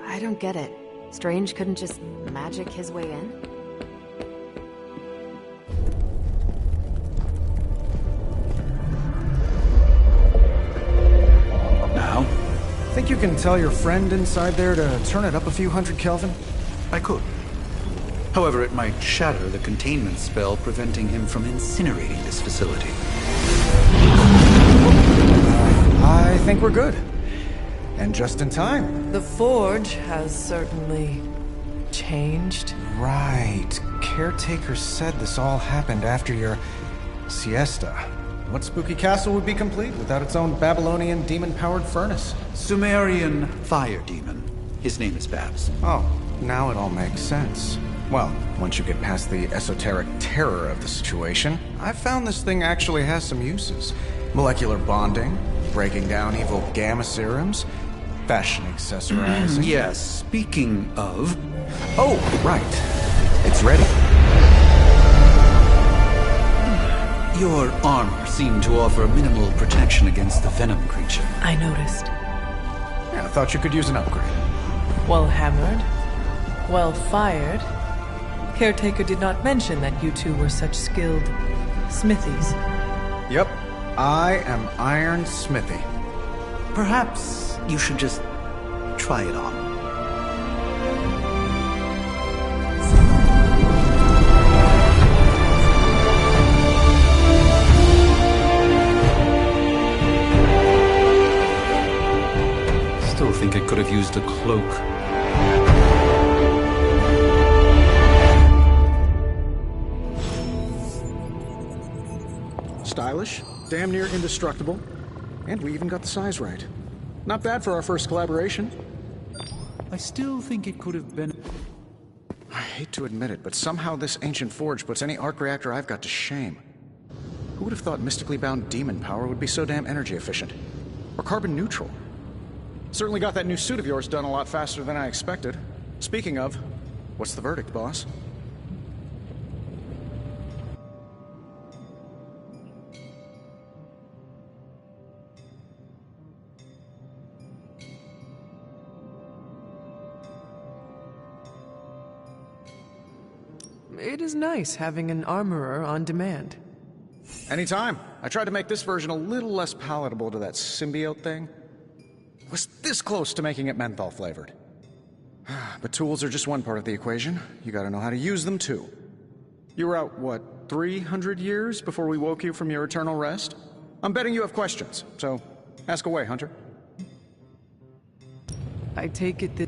I don't get it. Strange couldn't just magic his way in? Now? Think you can tell your friend inside there to turn it up a few hundred Kelvin? I could. However, it might shatter the containment spell preventing him from incinerating this facility. I think we're good. And just in time. The forge has certainly changed. Right. Caretaker said this all happened after your siesta. What spooky castle would be complete without its own Babylonian demon-powered furnace? Sumerian fire demon. His name is Babs. Oh, now it all makes sense. Well, once you get past the esoteric terror of the situation, I've found this thing actually has some uses. Molecular bonding, breaking down evil gamma serums, fashion accessorizing. Yes, speaking of, Oh, right. It's ready. Your armor seemed to offer minimal protection against the venom creature. I noticed. Yeah, I thought you could use an upgrade. Well hammered. Well fired. Caretaker did not mention that you two were such skilled smithies. Yep. I am Iron Smithy. Perhaps you should just try it on. Still think it could have used a cloak. Stylish, damn near indestructible, and we even got the size right. Not bad for our first collaboration. I still think it could have been... I hate to admit it, but somehow this ancient forge puts any arc reactor I've got to shame. Who would have thought mystically bound demon power would be so damn energy efficient? Or carbon neutral? Certainly got that new suit of yours done a lot faster than I expected. Speaking of, what's the verdict, boss? It is nice having an armorer on demand. Anytime. I tried to make this version a little less palatable to that symbiote thing. Was this close to making it menthol flavored. But tools are just one part of the equation. You gotta know how to use them too. You were out, what, 300 years before we woke you from your eternal rest? I'm betting you have questions, so ask away, Hunter. I take it that...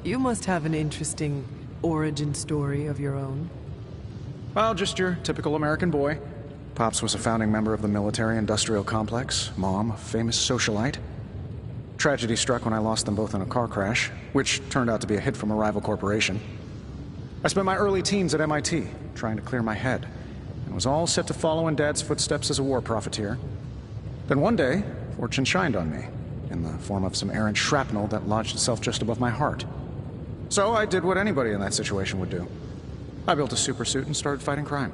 You must have an interesting origin story of your own. Well, just your typical American boy. Pops was a founding member of the military-industrial complex. Mom, a famous socialite. Tragedy struck when I lost them both in a car crash, which turned out to be a hit from a rival corporation. I spent my early teens at MIT, trying to clear my head, and was all set to follow in Dad's footsteps as a war profiteer. Then one day, fortune shined on me, in the form of some errant shrapnel that lodged itself just above my heart. So I did what anybody in that situation would do. I built a supersuit and started fighting crime.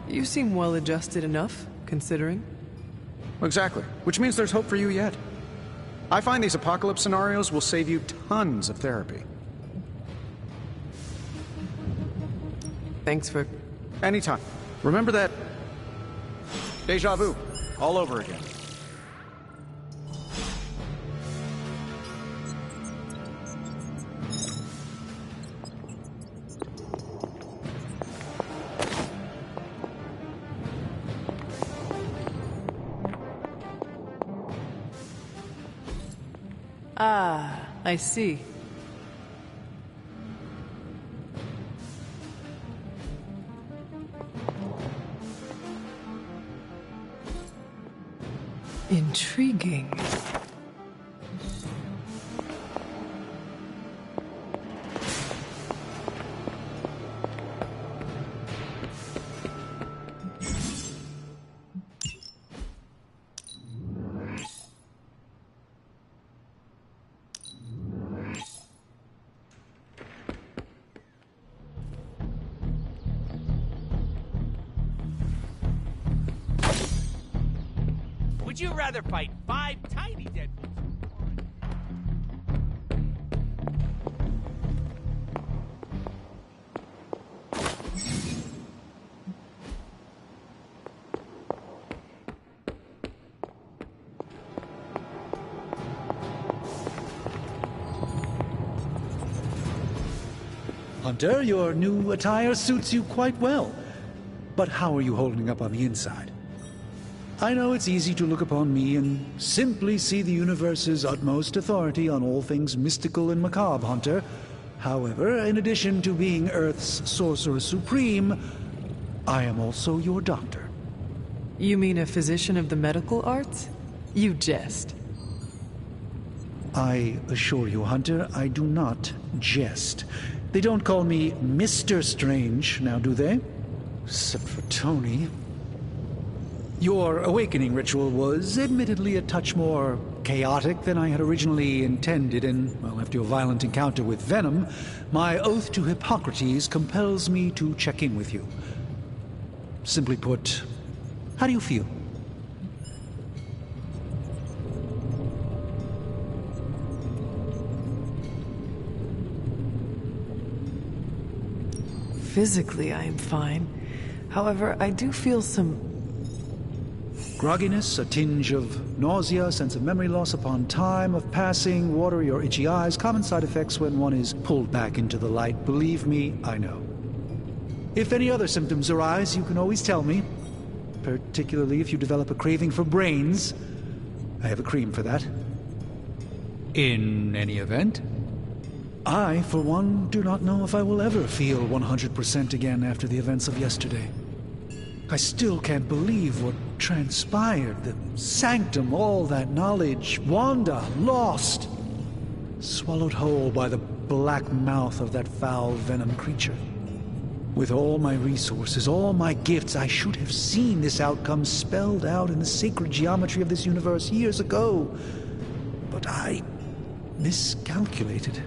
You seem well adjusted enough, considering. Exactly. Which means there's hope for you yet. I find these apocalypse scenarios will save you tons of therapy. Thanks for... Anytime. Remember that... Deja vu. All over again. Ah, I see. Intriguing. Would you rather fight 5 tiny Deadpools? Hunter, your new attire suits you quite well. But how are you holding up on the inside? I know it's easy to look upon me and simply see the universe's utmost authority on all things mystical and macabre, Hunter. However, in addition to being Earth's Sorcerer Supreme, I am also your doctor. You mean a physician of the medical arts? You jest. I assure you, Hunter, I do not jest. They don't call me Mr. Strange, now do they? Except for Tony. Your awakening ritual was admittedly a touch more chaotic than I had originally intended, and, well, after your violent encounter with Venom, my oath to Hippocrates compels me to check in with you. Simply put, how do you feel? Physically, I am fine. However, I do feel some grogginess, a tinge of nausea, sense of memory loss upon time of passing, watery or itchy eyes, common side effects when one is pulled back into the light. Believe me, I know. If any other symptoms arise, you can always tell me, particularly if you develop a craving for brains. I have a cream for that. In any event, I, for one, do not know if I will ever feel 100% again after the events of yesterday. I still can't believe what transpired. The sanctum, all that knowledge. Wanda, lost. Swallowed whole by the black mouth of that foul Venom creature. With all my resources, all my gifts, I should have seen this outcome spelled out in the sacred geometry of this universe years ago. But I miscalculated.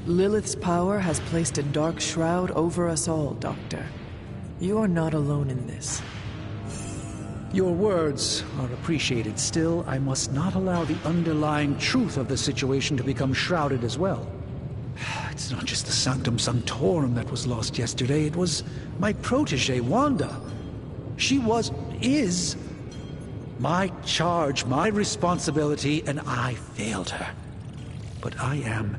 Lilith's power has placed a dark shroud over us all, Doctor. You are not alone in this. Your words are appreciated. Still, I must not allow the underlying truth of the situation to become shrouded as well. It's not just the Sanctum Sanctorum that was lost yesterday. It was my protege, Wanda. She is my charge, my responsibility, and I failed her. But I am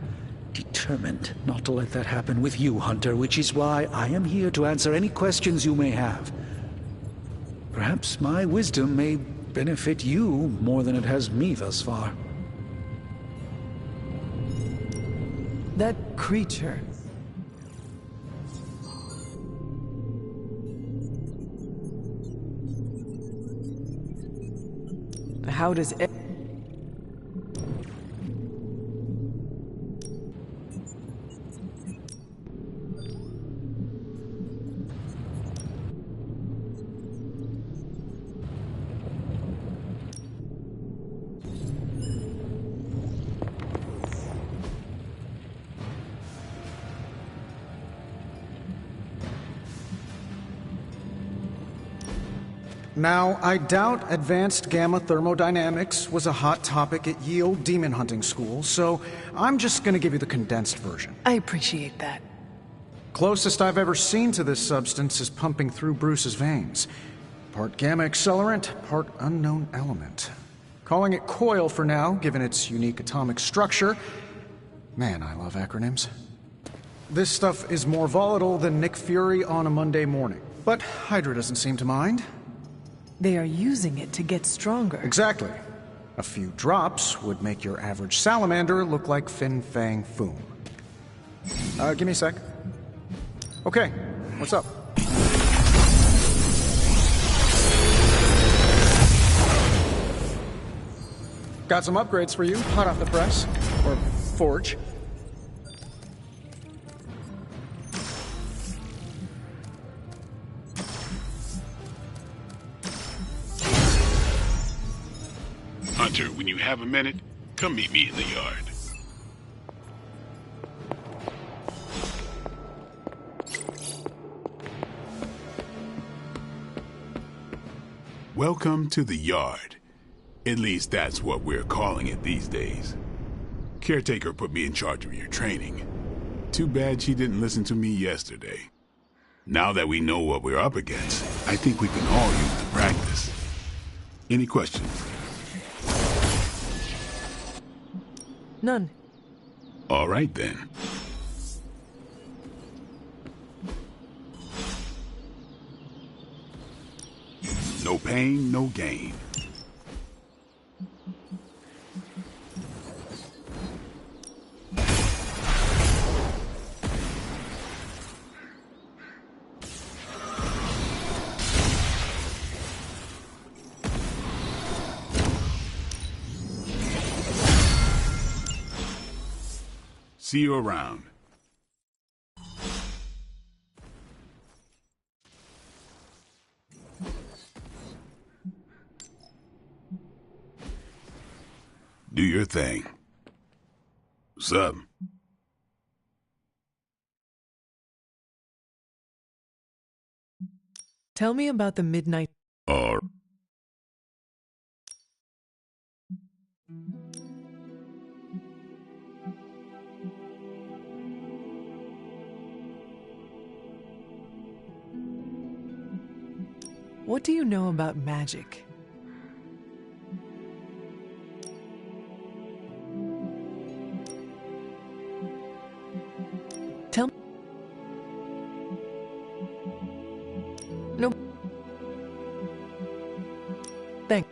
determined not to let that happen with you, Hunter, which is why I am here to answer any questions you may have. Perhaps my wisdom may benefit you more than it has me thus far. That creature. How does it... Now, I doubt advanced gamma thermodynamics was a hot topic at ye old demon hunting school, so I'm just gonna give you the condensed version. I appreciate that. Closest I've ever seen to this substance is pumping through Bruce's veins. Part gamma accelerant, part unknown element. Calling it Coil for now, given its unique atomic structure. Man, I love acronyms. This stuff is more volatile than Nick Fury on a Monday morning. But Hydra doesn't seem to mind. They are using it to get stronger. Exactly. A few drops would make your average salamander look like Fin Fang Foom. Give me a sec. Okay, what's up? Got some upgrades for you, hot off the press. Or forge. Hunter, when you have a minute, come meet me in the yard. Welcome to the yard. At least that's what we're calling it these days. Caretaker put me in charge of your training. Too bad she didn't listen to me yesterday. Now that we know what we're up against, I think we can all use the practice. Any questions? None. All right, then. No pain, no gain. See you around. Do your thing. What's up? Tell me about the midnight... What do you know about magic? Tell me. No. Thank.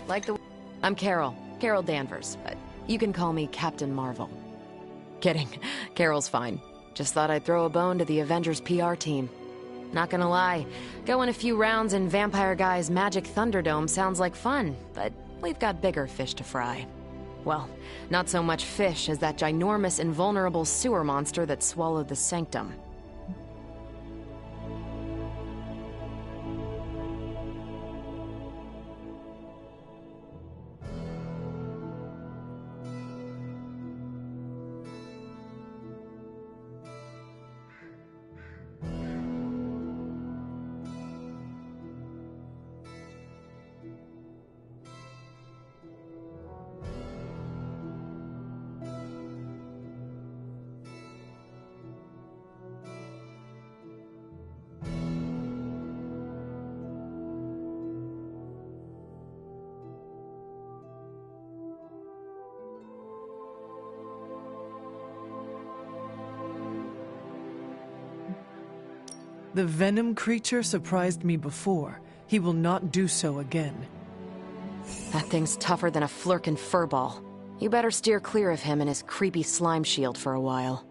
Like the... I'm Carol. Carol Danvers, but you can call me Captain Marvel. Kidding. Carol's fine. Just thought I'd throw a bone to the Avengers PR team. Not gonna lie, going a few rounds in Vampire Guy's Magic Thunderdome sounds like fun, but we've got bigger fish to fry. Well, not so much fish as that ginormous invulnerable sewer monster that swallowed the Sanctum. The venom creature surprised me before. He will not do so again. That thing's tougher than a Flurkin furball. You better steer clear of him and his creepy slime shield for a while.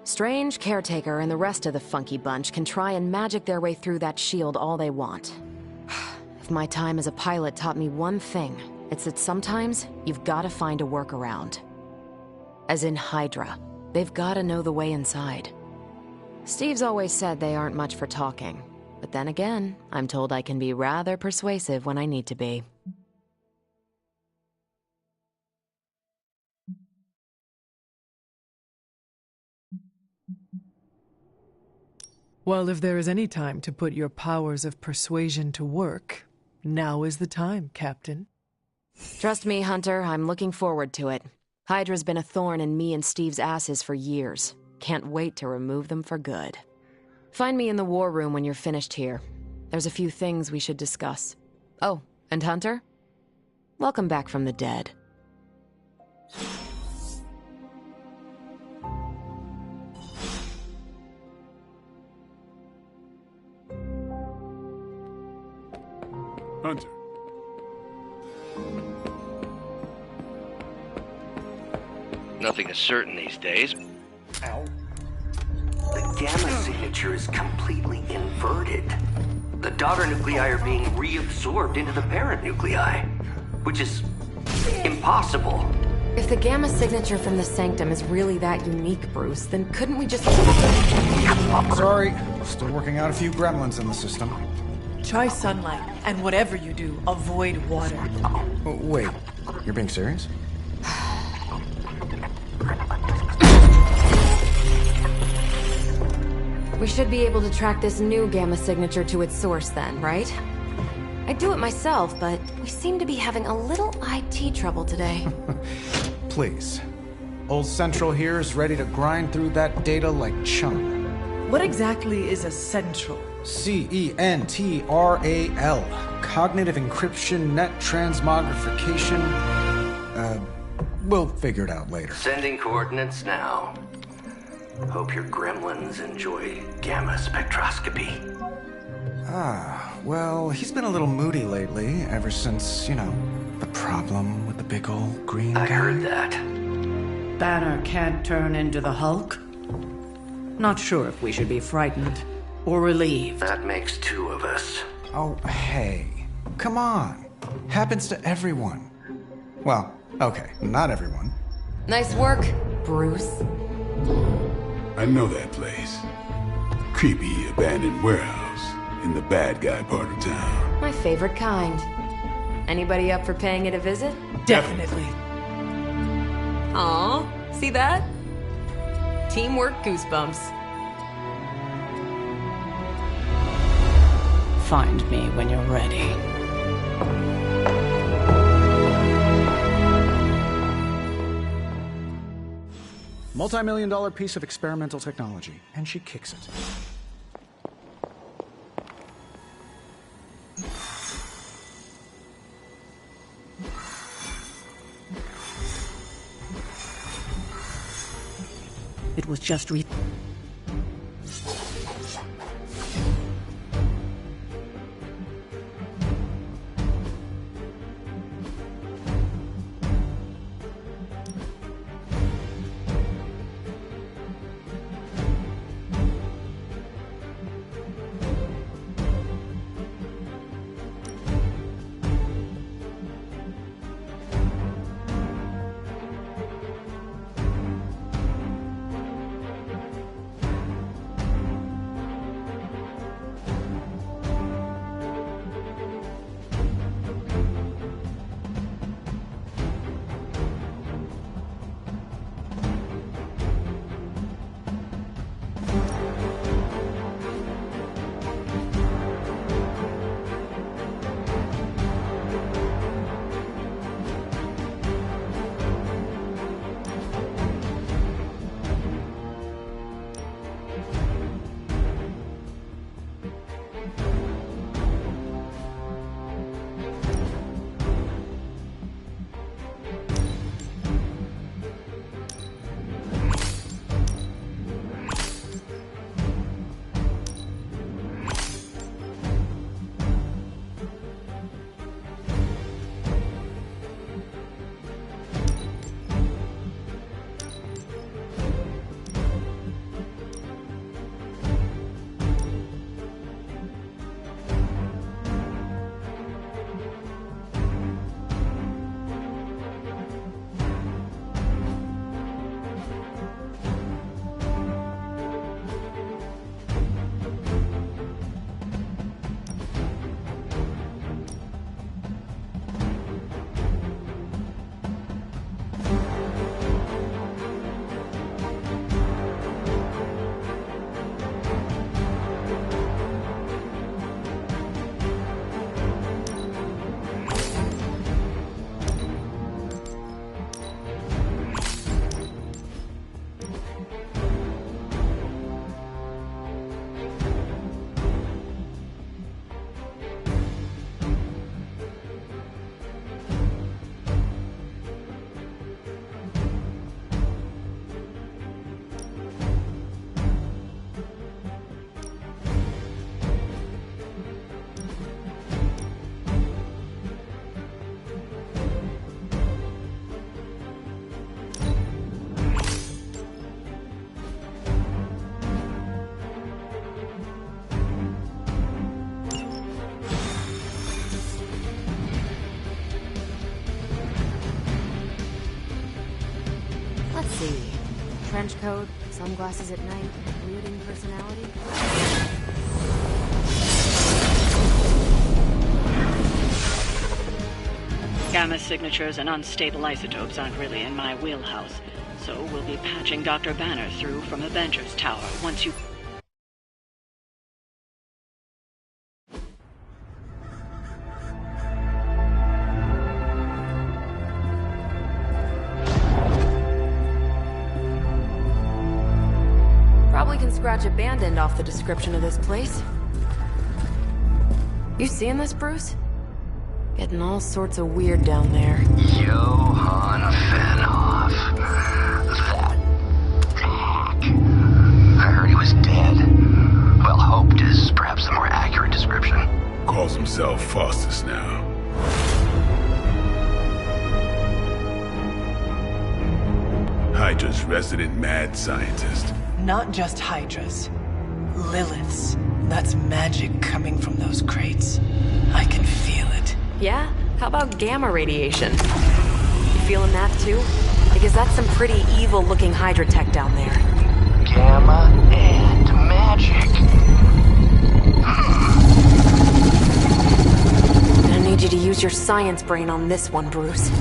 Strange, Caretaker, and the rest of the funky bunch can try and magic their way through that shield all they want. If my time as a pilot taught me one thing, it's that sometimes you've got to find a workaround. As in Hydra, they've got to know the way inside. Steve's always said they aren't much for talking, but then again, I'm told I can be rather persuasive when I need to be. Well, if there is any time to put your powers of persuasion to work, now is the time, Captain. Trust me, Hunter, I'm looking forward to it. Hydra's been a thorn in me and Steve's asses for years. Can't wait to remove them for good. Find me in the war room when you're finished here. There's a few things we should discuss. Oh, and Hunter? Welcome back from the dead. Hunter. Nothing is certain these days. Ow. The gamma signature is completely inverted. The daughter nuclei are being reabsorbed into the parent nuclei, which is impossible. If the gamma signature from the Sanctum is really that unique, Bruce, then couldn't we just... Sorry, still working out a few gremlins in the system. Try sunlight, and whatever you do, avoid water. Oh, wait, you're being serious? We should be able to track this new gamma signature to its source then, right? I'd do it myself, but we seem to be having a little IT trouble today. Please. Old Central here is ready to grind through that data like chum. What exactly is a central? CENTRAL. Cognitive Encryption Net Transmogrification. We'll figure it out later. Sending coordinates now. Hope your gremlins enjoy gamma spectroscopy. Well, he's been a little moody lately, ever since, you know, the problem with the big old green guy. I heard that. Banner can't turn into the Hulk? Not sure if we should be frightened or relieved. That makes two of us. Oh, hey. Come on. Happens to everyone. Well, okay, not everyone. Nice work, Bruce. I know that place. Creepy abandoned warehouse in the bad guy part of town. My favorite kind. Anybody up for paying it a visit? Definitely. Aw, see that? Teamwork goosebumps. Find me when you're ready. Multi-million-dollar piece of experimental technology, and she kicks it. It was just see. Trench coat, sunglasses at night, brooding personality. Gamma signatures and unstable isotopes aren't really in my wheelhouse, so we'll be patching Dr. Banner through from Avengers Tower once you... Probably can scratch a band end off the description of this place. You seeing this, Bruce? Getting all sorts of weird down there. Johann Fenhoff. That hack. I heard he was dead. Well, hoped is perhaps a more accurate description. Calls himself Faustus now. Hydra's resident mad scientist. Not just Hydra's. Lilith's. That's magic coming from those crates. I can feel it. Yeah? How about gamma radiation? You feeling that too? Because that's some pretty evil-looking Hydra tech down there. Gamma and magic. I need you to use your science brain on this one, Bruce.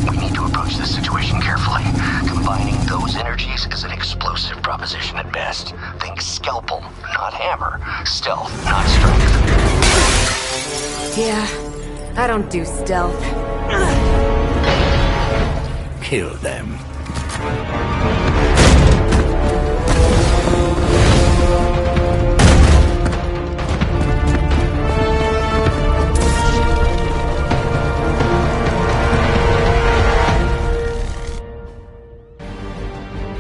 We need to approach this situation carefully. Combining those energies is an explosive proposition at best. Think scalpel, not hammer. Stealth, not strength. Yeah, I don't do stealth. Kill them.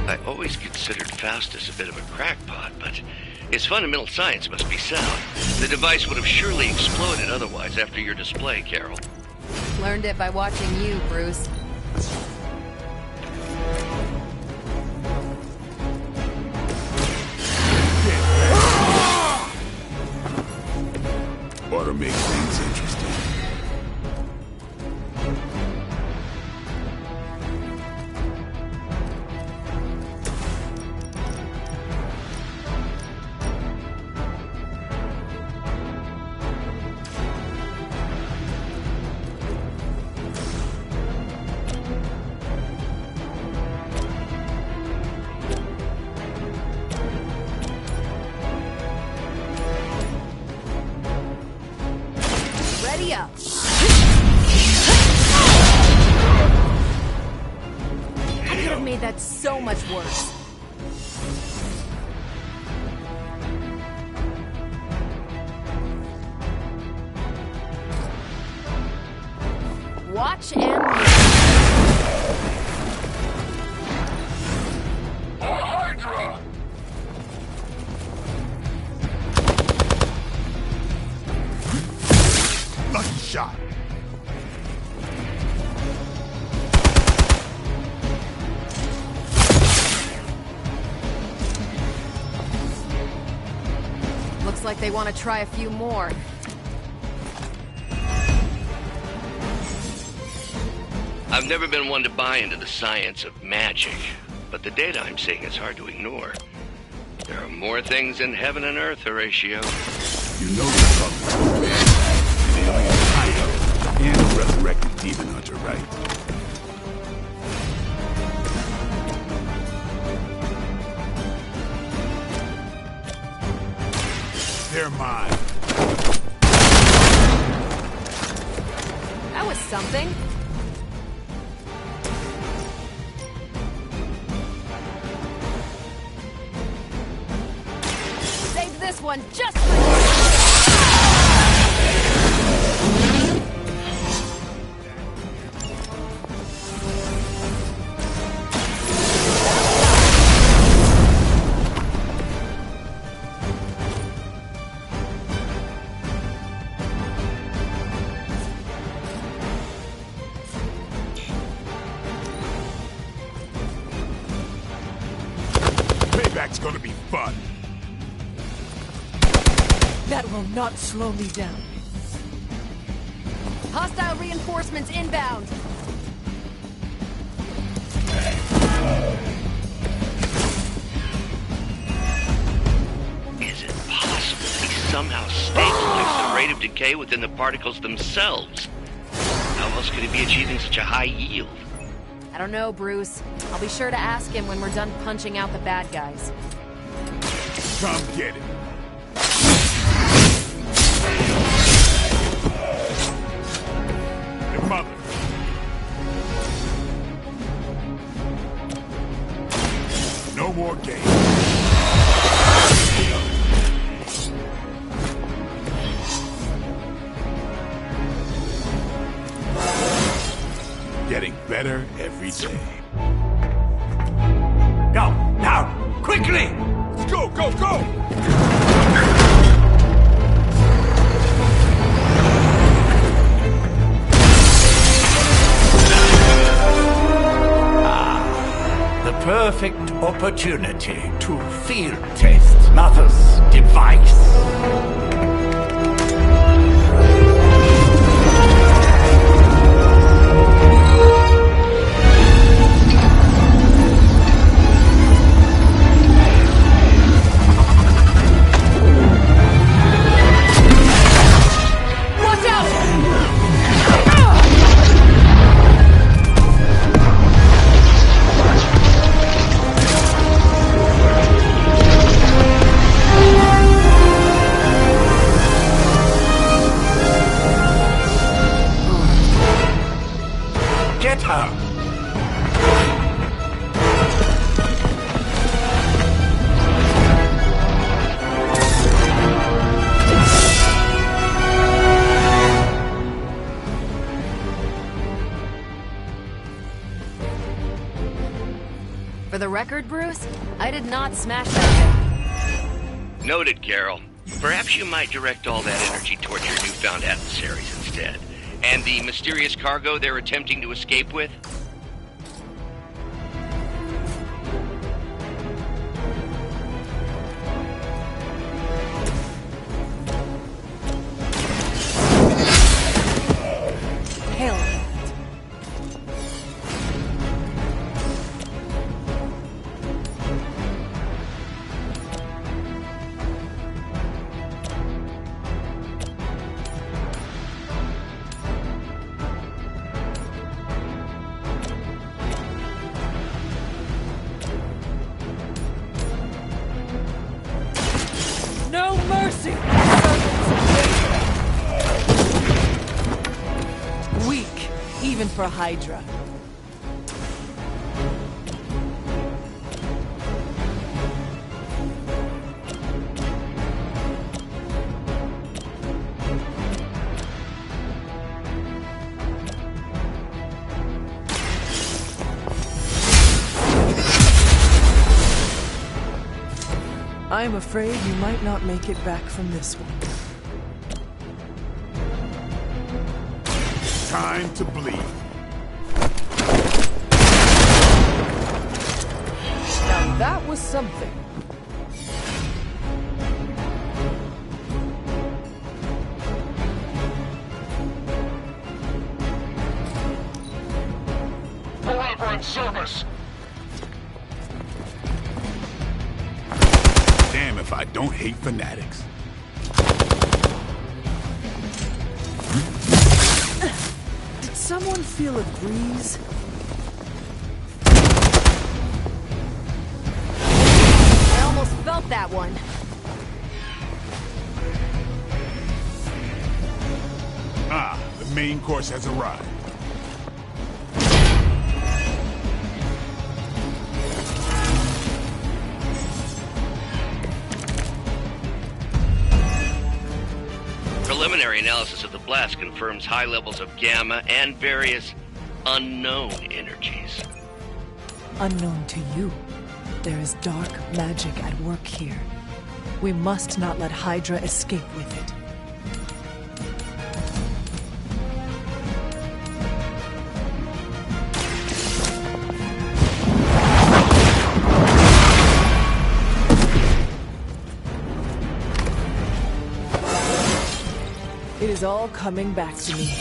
I always considered Faustus a bit of a crackpot, but his fundamental science must be sound. The device would have surely exploded otherwise after your display, Carol. Learned it by watching you, Bruce. Ought to make things interesting. Ready up. I could have made that so much worse. Watch and Hydra! Lucky shot. looks like they want to try a few more. I've never been one to buy into the science of magic, but the data I'm seeing is hard to ignore. There are more things in heaven and earth, Horatio. You know the problem, man. An alien Hydra and a resurrected demon hunter, right? They're mine. That was something. Save this one just for you. Payback's gonna be fun. That will not slow me down. Hostile reinforcements inbound. decay within the particles themselves. How else could he be achieving such a high yield? I don't know, Bruce. I'll be sure to ask him when we're done punching out the bad guys. Come get it. Your mother. No more games. Getting better every day. Go, now, quickly! Let's go, go, go! The perfect opportunity to field test Mother's device. Get her! For the record, Bruce, I did not smash that thing. Noted, Carol. Perhaps you might direct all that energy toward your newfound adversaries instead. And the mysterious cargo they're attempting to escape with? Hell. No mercy! Weak, even for Hydra. I'm afraid you might not make it back from this one. Time to bleed. Now that was something. Forever in service! Damn if I don't hate fanatics. Did someone feel a breeze? I almost felt that one. Ah, the main course has arrived. Preliminary analysis of the blast confirms high levels of gamma and various unknown energies. Unknown to you, there is dark magic at work here. We must not let Hydra escape with it. It is all coming back to me.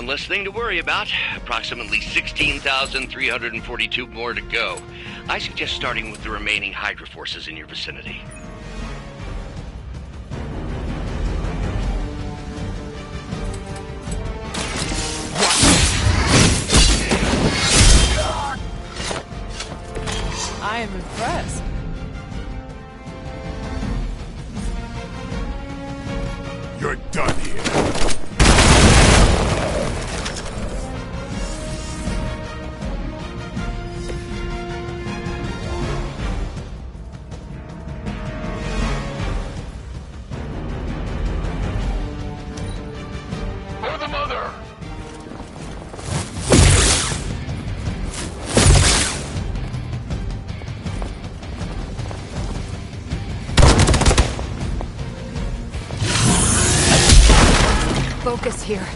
One less thing to worry about. Approximately 16,342 more to go. I suggest starting with the remaining Hydra forces in your vicinity. I am impressed. You're done here. For the mother! Focus here.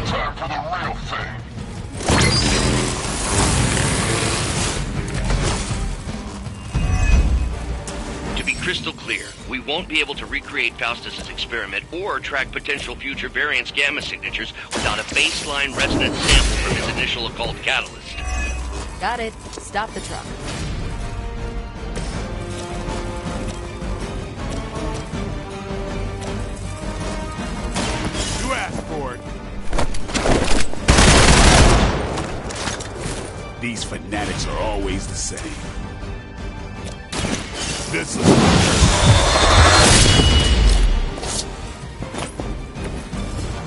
Time for the real thing. To be crystal clear, we won't be able to recreate Faustus's experiment or track potential future variants' gamma signatures without a baseline resonance sample from his initial occult catalyst. Got it. Stop the truck. You asked for it. These fanatics are always the same. This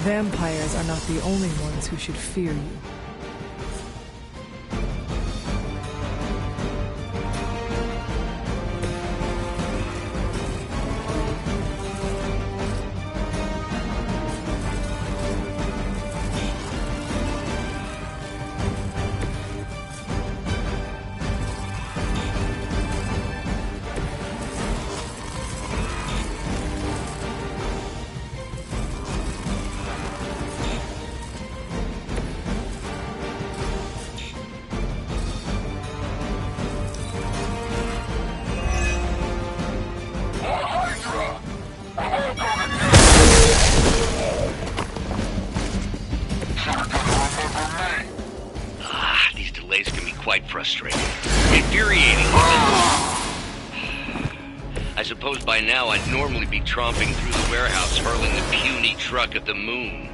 Vampires are not the only ones who should fear you. These delays can be quite frustrating. Infuriating. I suppose by now I'd normally be tromping through the warehouse hurling the puny truck at the moon.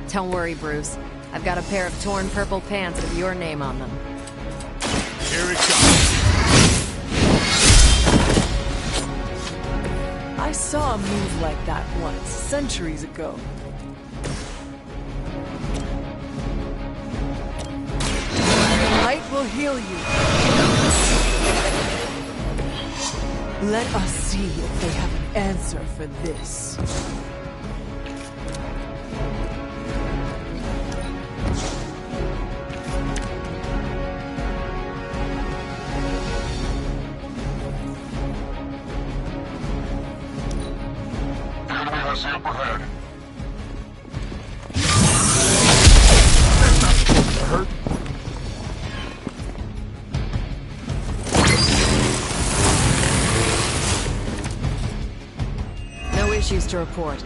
Don't worry, Bruce. I've got a pair of torn purple pants with your name on them. Here it comes. I saw a move like that once, centuries ago. The light will heal you. Let us see if they have an answer for this. Enemy has the upper hand. Hurt? No issues to report.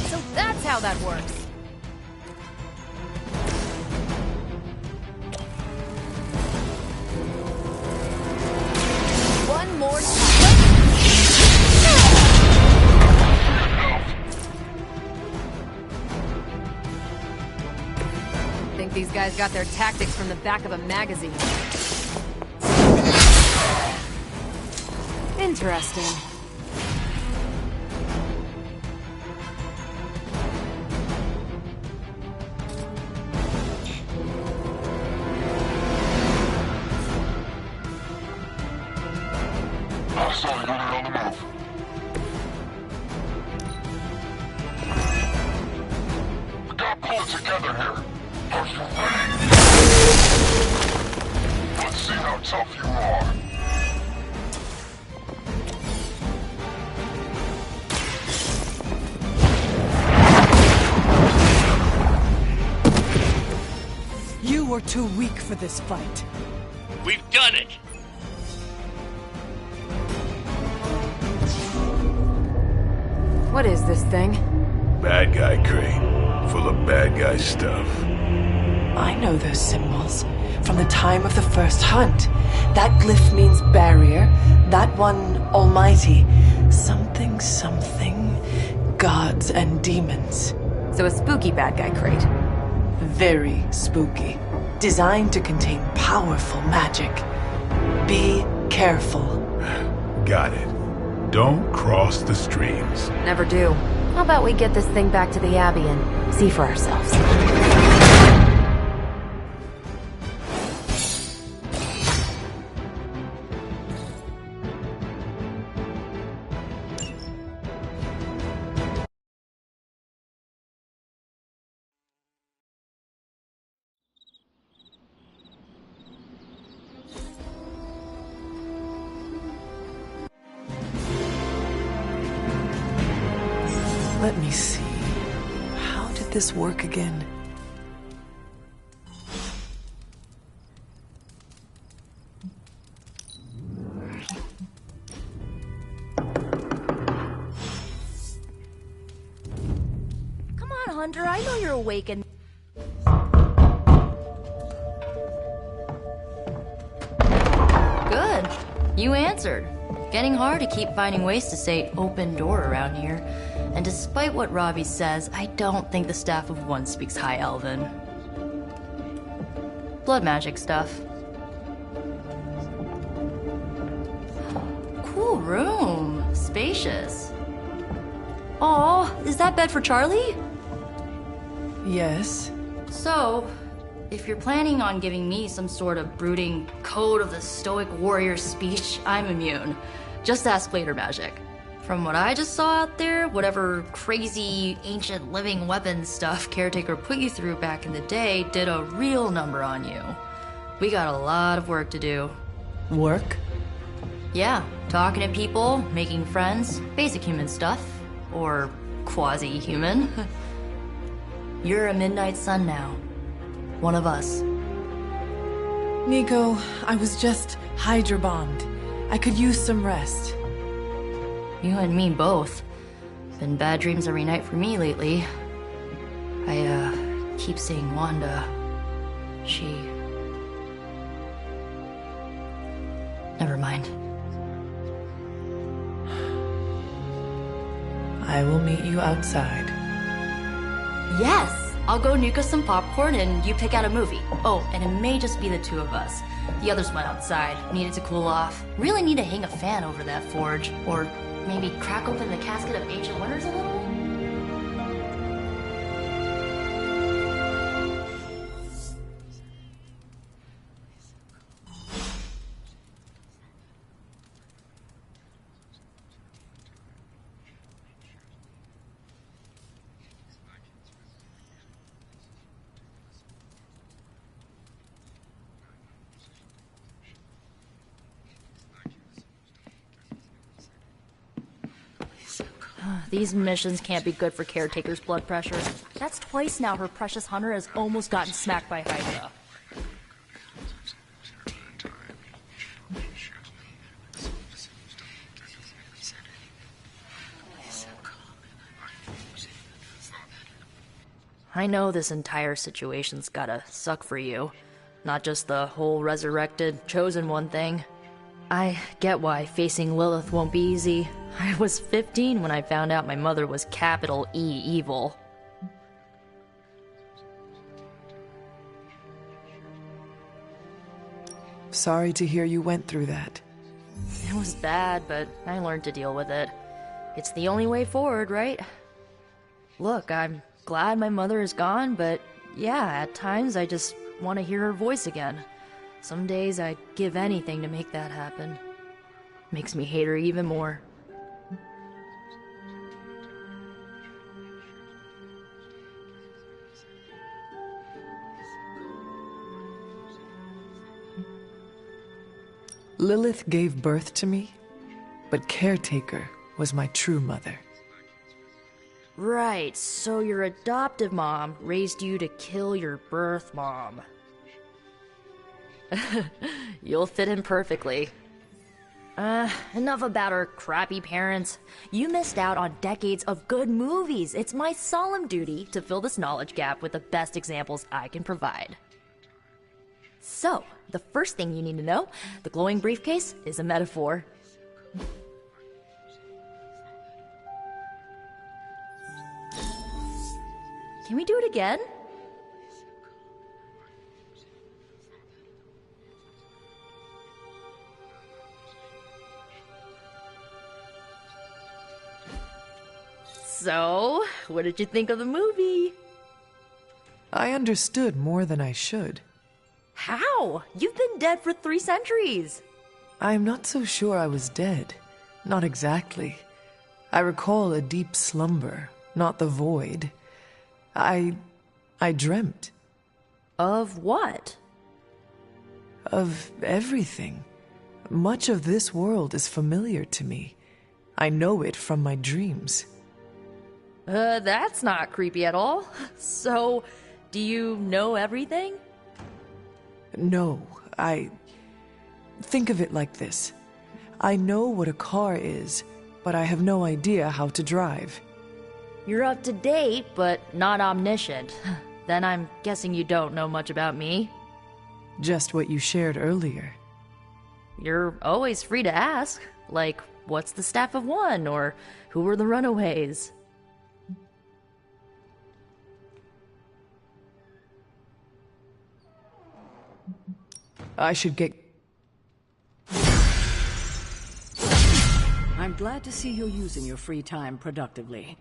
So that's how that works. One more time. Think these guys got their tactics from the back of a magazine. Interesting. Caretaker. Push away. Let's see how tough you are. You were too weak for this fight. We've done it! What is this thing? Bad guy crate. Full of bad guy stuff. I know those symbols from the time of the first hunt. That glyph means barrier, that one almighty. Something, something. Gods and demons. So a spooky bad guy crate. Very spooky. Designed to contain powerful magic. Be careful. Got it. Don't cross the streams. Never do. How about we get this thing back to the Abbey and see for ourselves? Let me see. How did this work again? Come on, Hunter, I know you're awake and... Good. You answered. Getting hard to keep finding ways to say open door around here. And despite what Robbie says, I don't think the staff of one speaks High Elven. Blood magic stuff. Cool room. Spacious. Aw, is that bed for Charlie? Yes. So, if you're planning on giving me some sort of brooding code of the stoic warrior speech, I'm immune. Just ask later, Magic. From what I just saw out there, whatever crazy ancient living weapons stuff Caretaker put you through back in the day did a real number on you. We got a lot of work to do. Work? Yeah, talking to people, making friends, basic human stuff. Or quasi-human. You're a Midnight Sun now. One of us. Nico, I was just Hydra bombed. I could use some rest. You and me both. Been bad dreams every night for me lately. I, keep seeing Wanda. She... Never mind. I will meet you outside. Yes! I'll go nuke us some popcorn and you pick out a movie. Oh, and it may just be the two of us. The others went outside, needed to cool off. Really need to hang a fan over that forge. Or maybe crack open the casket of ancient wonders a little? These missions can't be good for Caretaker's blood pressure. That's twice now her precious Hunter has almost gotten smacked by Hydra. I know this entire situation's gotta suck for you. Not just the whole resurrected, chosen one thing. I get why facing Lilith won't be easy. I was 15 when I found out my mother was capital E evil. Sorry to hear you went through that. It was bad, but I learned to deal with it. It's the only way forward, right? Look, I'm glad my mother is gone, but yeah, at times I just want to hear her voice again. Some days I'd give anything to make that happen. Makes me hate her even more. Lilith gave birth to me, but Caretaker was my true mother. Right, so your adoptive mom raised you to kill your birth mom. You'll fit in perfectly. Enough about our crappy parents. You missed out on decades of good movies. It's my solemn duty to fill this knowledge gap with the best examples I can provide. So, the first thing you need to know, the glowing briefcase is a metaphor. Can we do it again? So, what did you think of the movie? I understood more than I should. How? You've been dead for 3 centuries. I'm not so sure I was dead. Not exactly. I recall a deep slumber, not the void. I dreamt. Of what? Of everything. Much of this world is familiar to me. I know it from my dreams. That's not creepy at all. So, do you know everything? No, Think of it like this. I know what a car is, but I have no idea how to drive. You're up to date, but not omniscient. Then I'm guessing you don't know much about me. Just what you shared earlier. You're always free to ask. Like, what's the Staff of One? Or who were the Runaways? I should get... I'm glad to see you're using your free time productively.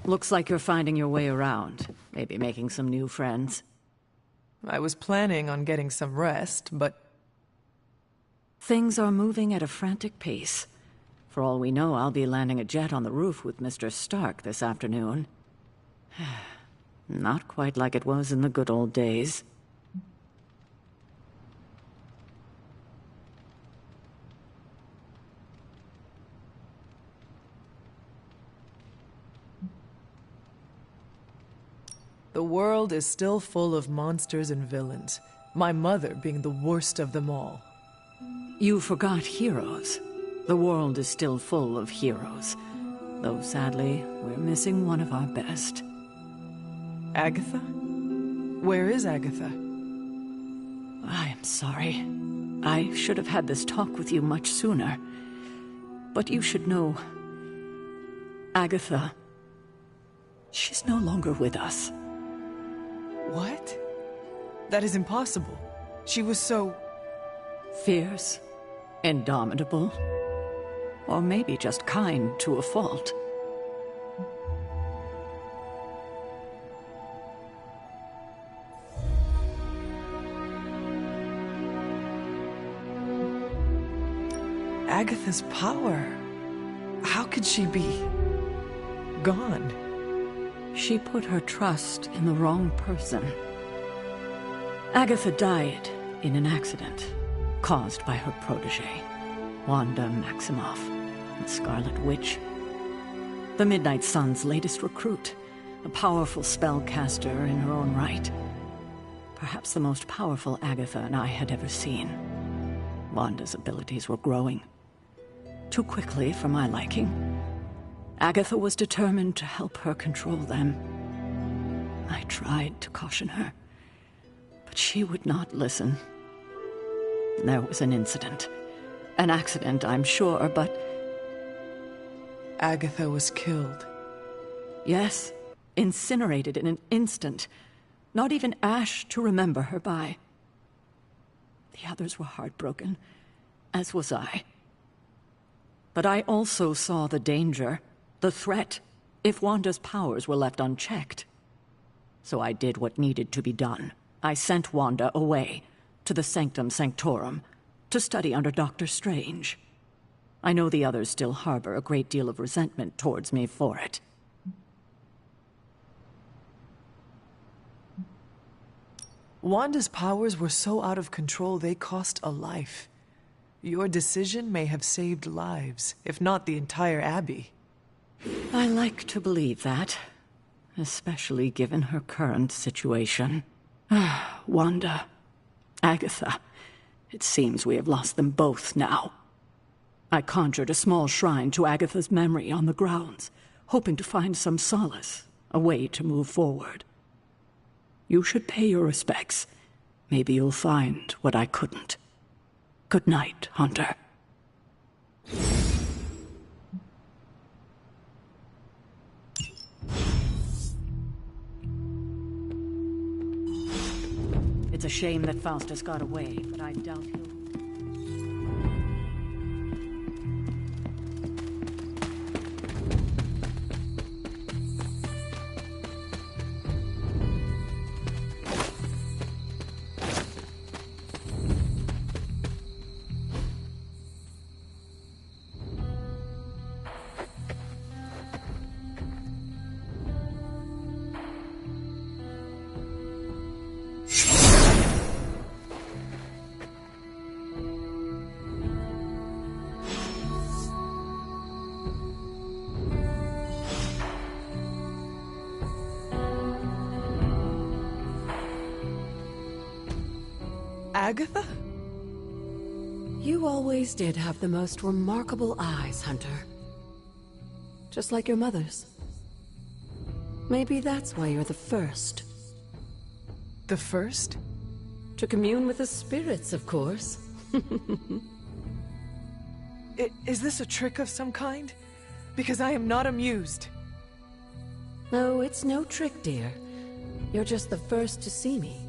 Looks like you're finding your way around. Maybe making some new friends. I was planning on getting some rest, but... Things are moving at a frantic pace. For all we know, I'll be landing a jet on the roof with Mr. Stark this afternoon. Not quite like it was in the good old days. The world is still full of monsters and villains, my mother being the worst of them all. You forgot heroes. The world is still full of heroes. Though sadly, we're missing one of our best. Agatha? Where is Agatha? I am sorry. I should have had this talk with you much sooner. But you should know... Agatha... she's no longer with us. What? That is impossible. She was so... fierce, indomitable, or maybe just kind to a fault. Agatha's power. How could she be... gone? She put her trust in the wrong person. Agatha died in an accident caused by her protege, Wanda Maximoff, the Scarlet Witch. The Midnight Sun's latest recruit, a powerful spellcaster in her own right. Perhaps the most powerful Agatha and I had ever seen. Wanda's abilities were growing. Too quickly for my liking. Agatha was determined to help her control them. I tried to caution her, but she would not listen. There was an incident. An accident, I'm sure, but... Agatha was killed. Yes, incinerated in an instant. Not even ash to remember her by. The others were heartbroken, as was I. But I also saw the danger, the threat, if Wanda's powers were left unchecked. So I did what needed to be done. I sent Wanda away, to the Sanctum Sanctorum, to study under Doctor Strange. I know the others still harbor a great deal of resentment towards me for it. Wanda's powers were so out of control they cost a life. Your decision may have saved lives, if not the entire Abbey. I like to believe that, especially given her current situation. Wanda, Agatha, it seems we have lost them both now. I conjured a small shrine to Agatha's memory on the grounds, hoping to find some solace, a way to move forward. You should pay your respects. Maybe you'll find what I couldn't. Good night, Hunter. It's a shame that Faustus got away, but I doubt he'll... Agatha? You always did have the most remarkable eyes, Hunter. Just like your mother's. Maybe that's why you're the first. The first? To commune with the spirits, of course. Is this a trick of some kind? Because I am not amused. No, it's no trick, dear. You're just the first to see me.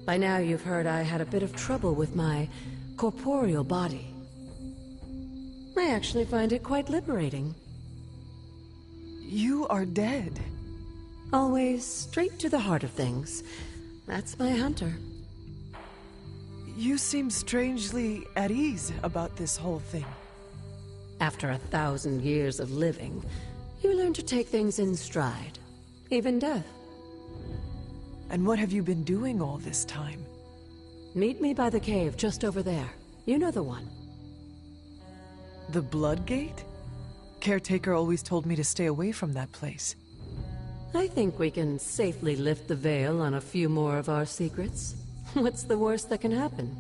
By now you've heard I had a bit of trouble with my corporeal body. I actually find it quite liberating. You are dead. Always straight to the heart of things. That's my Hunter. You seem strangely at ease about this whole thing. After 1,000 years of living, you learn to take things in stride. Even death. And what have you been doing all this time? Meet me by the cave just over there. You know the one. The Blood Gate? Caretaker always told me to stay away from that place. I think we can safely lift the veil on a few more of our secrets. What's the worst that can happen?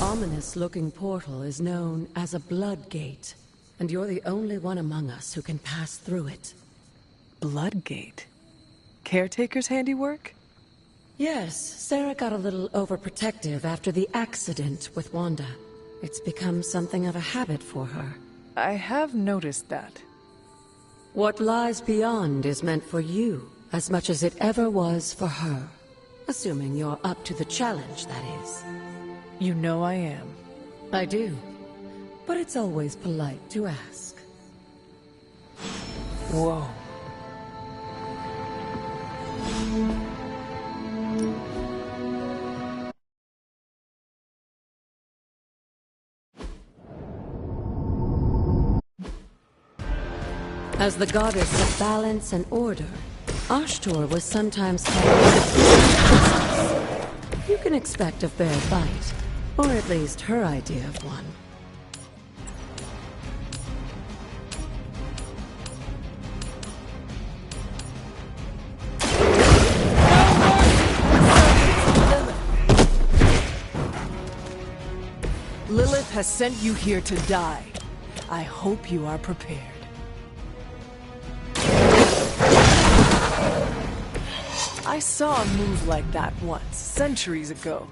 Ominous-looking portal is known as a Blood Gate, and you're the only one among us who can pass through it. Blood Gate? Caretaker's handiwork? Yes, Sarah got a little overprotective after the accident with Wanda. It's become something of a habit for her. I have noticed that. What lies beyond is meant for you, as much as it ever was for her. Assuming you're up to the challenge, that is. You know I am. I do. But it's always polite to ask. Whoa. As the goddess of balance and order, Ashtor was sometimes called... You can expect a fair fight. Or at least her idea of one. Lilith has sent you here to die. I hope you are prepared. I saw a move like that once, centuries ago.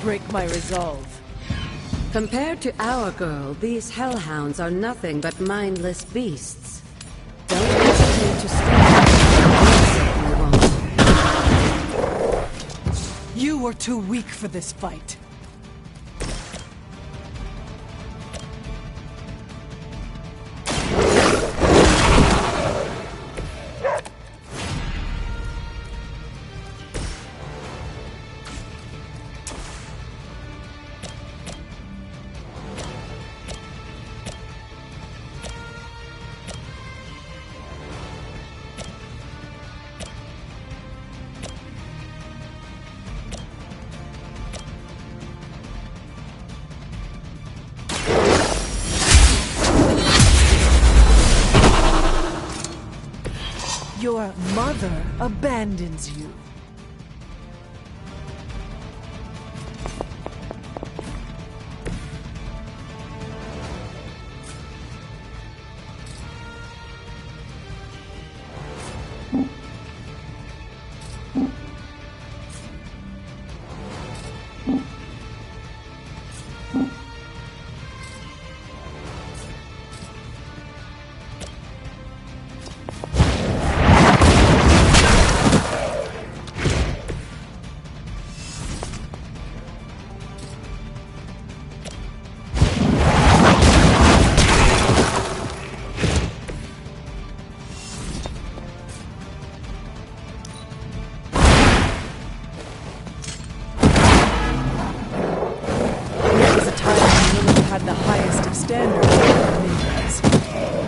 break my resolve. Compared to our girl, these hellhounds are nothing but mindless beasts. Don't hesitate to strike. You were too weak for this fight. Your mother abandons you.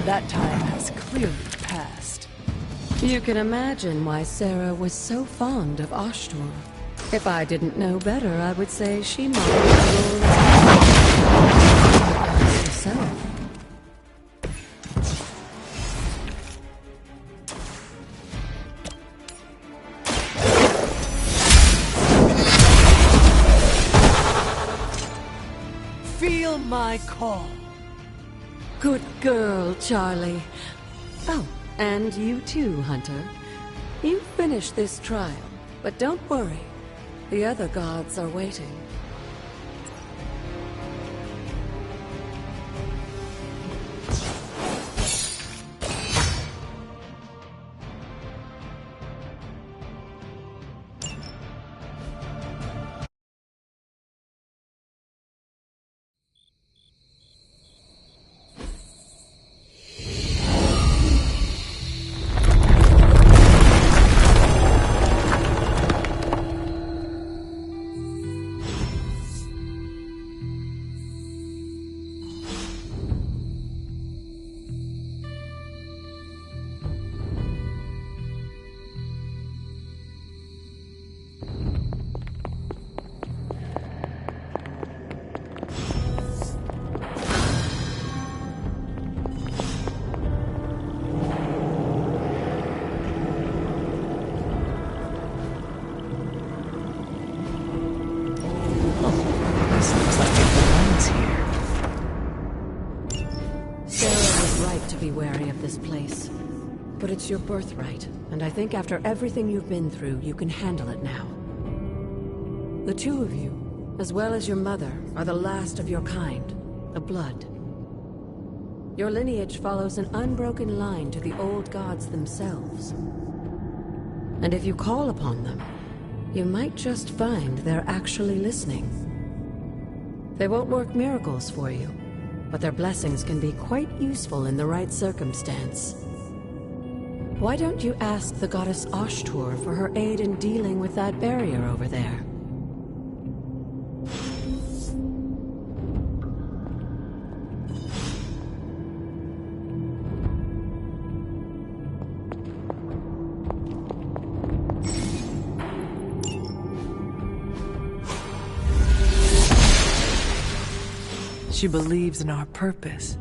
That time has clearly passed. You can imagine why Sarah was so fond of Ashtur. If I didn't know better, I would say she might as well as herself. Feel my call. Good girl, Charlie. Oh, and you too, Hunter. You finished this trial, but don't worry. The other gods are waiting. Be wary of this place. But it's your birthright, and I think after everything you've been through, you can handle it now. The two of you, as well as your mother, are the last of your kind, the Blood. Your lineage follows an unbroken line to the old gods themselves. And if you call upon them, you might just find they're actually listening. They won't work miracles for you, but their blessings can be quite useful in the right circumstance. Why don't you ask the goddess Ashtur for her aid in dealing with that barrier over there? She believes in our purpose.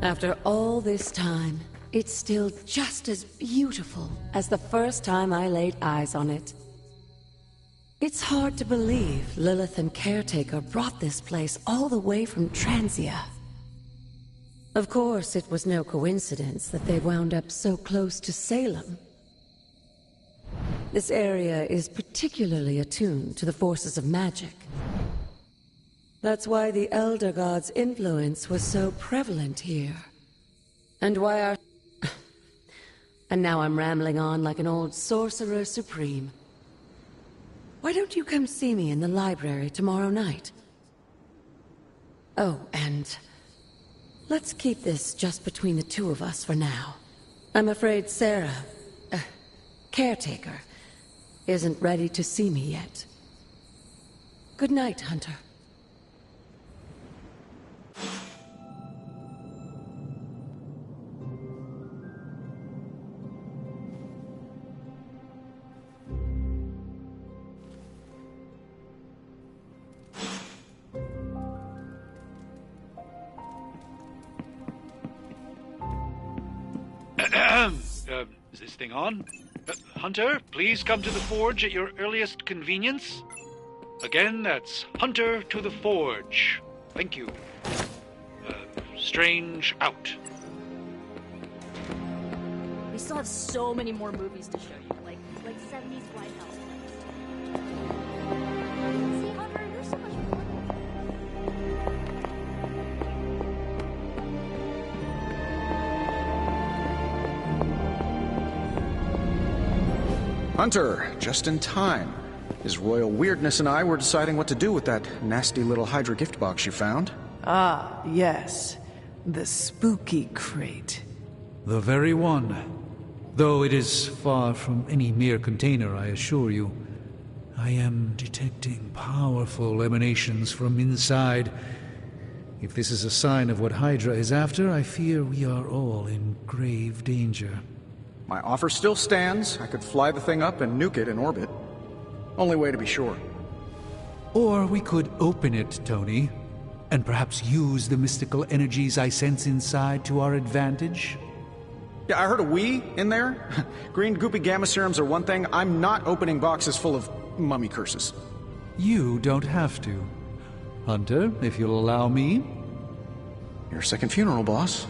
After all this time, it's still just as beautiful as the first time I laid eyes on it. It's hard to believe Lilith and Caretaker brought this place all the way from Transia. Of course, it was no coincidence that they wound up so close to Salem. This area is particularly attuned to the forces of magic. That's why the Elder God's influence was so prevalent here. And why our... And now I'm rambling on like an old sorcerer supreme. Why don't you come see me in the library tomorrow night? Oh, and... let's keep this just between the two of us for now. I'm afraid Sarah... Caretaker... isn't ready to see me yet. Good night, Hunter. Is this thing on? Hunter, please come to the forge at your earliest convenience. Again, that's Hunter to the forge. Thank you. Strange out. We still have so many more movies to show you, like 70s White House plays. See, Hunter, you're so much fun. Hunter, just in time. His royal weirdness and I were deciding what to do with that nasty little Hydra gift box you found. Ah, yes. The spooky crate. The very one. Though it is far from any mere container, I assure you. I am detecting powerful emanations from inside. If this is a sign of what Hydra is after, I fear we are all in grave danger. My offer still stands. I could fly the thing up and nuke it in orbit. Only way to be sure. Or we could open it, Tony, and perhaps use the mystical energies I sense inside to our advantage. Yeah, I heard a "we" in there. Green goopy gamma serums are one thing. I'm not opening boxes full of mummy curses. You don't have to. Hunter, if you'll allow me. Your second funeral, boss.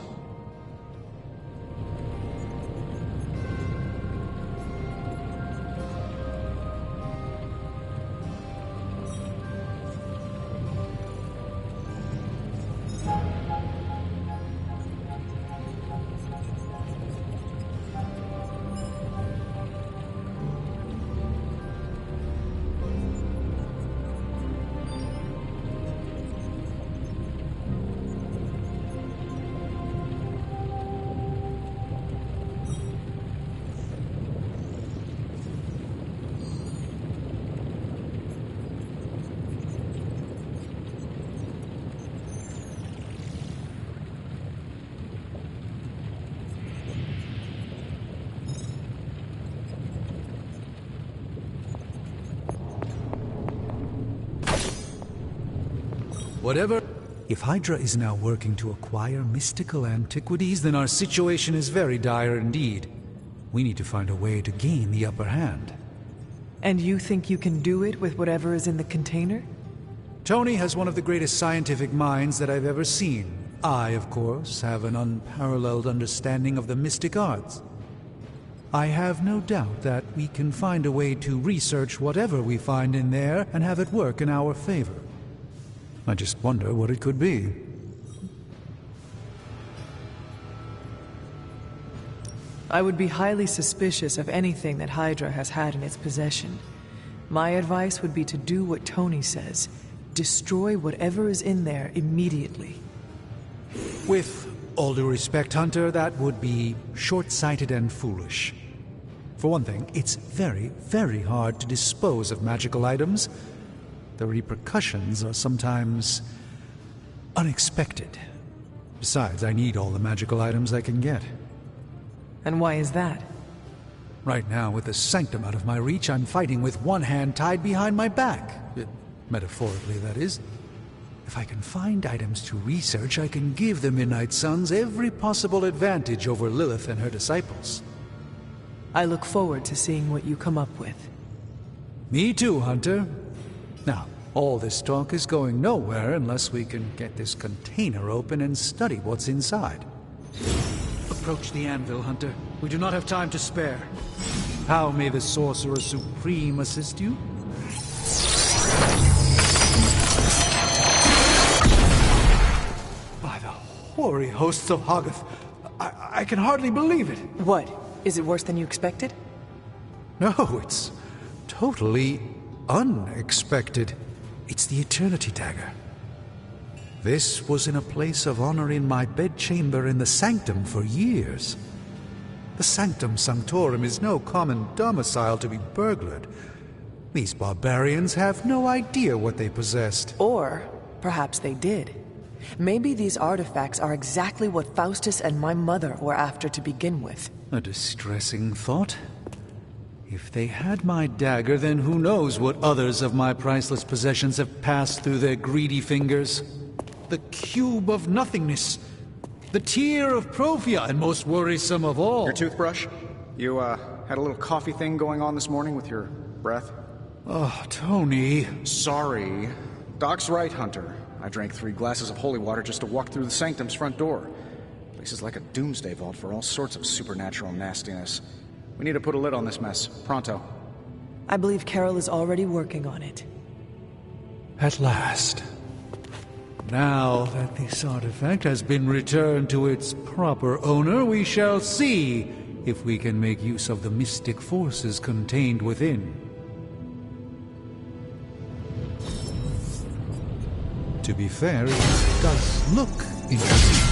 Whatever. If Hydra is now working to acquire mystical antiquities, then our situation is very dire indeed. We need to find a way to gain the upper hand. And you think you can do it with whatever is in the container? Tony has one of the greatest scientific minds that I've ever seen. I, of course, have an unparalleled understanding of the mystic arts. I have no doubt that we can find a way to research whatever we find in there and have it work in our favor. I just wonder what it could be. I would be highly suspicious of anything that Hydra has had in its possession. My advice would be to do what Tony says. Destroy whatever is in there immediately. With all due respect, Hunter, that would be short-sighted and foolish. For one thing, it's very, very hard to dispose of magical items. The repercussions are sometimes unexpected. Besides, I need all the magical items I can get. And why is that? Right now, with the sanctum out of my reach, I'm fighting with one hand tied behind my back. Metaphorically, that is. If I can find items to research, I can give the Midnight Suns every possible advantage over Lilith and her disciples. I look forward to seeing what you come up with. Me too, Hunter. Now, all this talk is going nowhere unless we can get this container open and study what's inside. Approach the anvil, Hunter. We do not have time to spare. How may the Sorcerer Supreme assist you? By the hoary hosts of Hoggoth, I can hardly believe it. What? Is it worse than you expected? No, it's totally unexpected. It's the Eternity Dagger. This was in a place of honor in my bedchamber in the Sanctum for years. The Sanctum Sanctorum is no common domicile to be burglared. These barbarians have no idea what they possessed. Or perhaps they did. Maybe these artifacts are exactly what Faustus and my mother were after to begin with. A distressing thought. If they had my dagger, then who knows what others of my priceless possessions have passed through their greedy fingers. The Cube of Nothingness. The Tear of Profia, and most worrisome of all... Your toothbrush? You, had a little coffee thing going on this morning with your breath? Oh, Tony... Sorry. Doc's right, Hunter. I drank 3 glasses of holy water just to walk through the Sanctum's front door. Place is like a doomsday vault for all sorts of supernatural nastiness. We need to put a lid on this mess. Pronto. I believe Carol is already working on it. At last. Now that this artifact has been returned to its proper owner, we shall see if we can make use of the mystic forces contained within. To be fair, it does look interesting.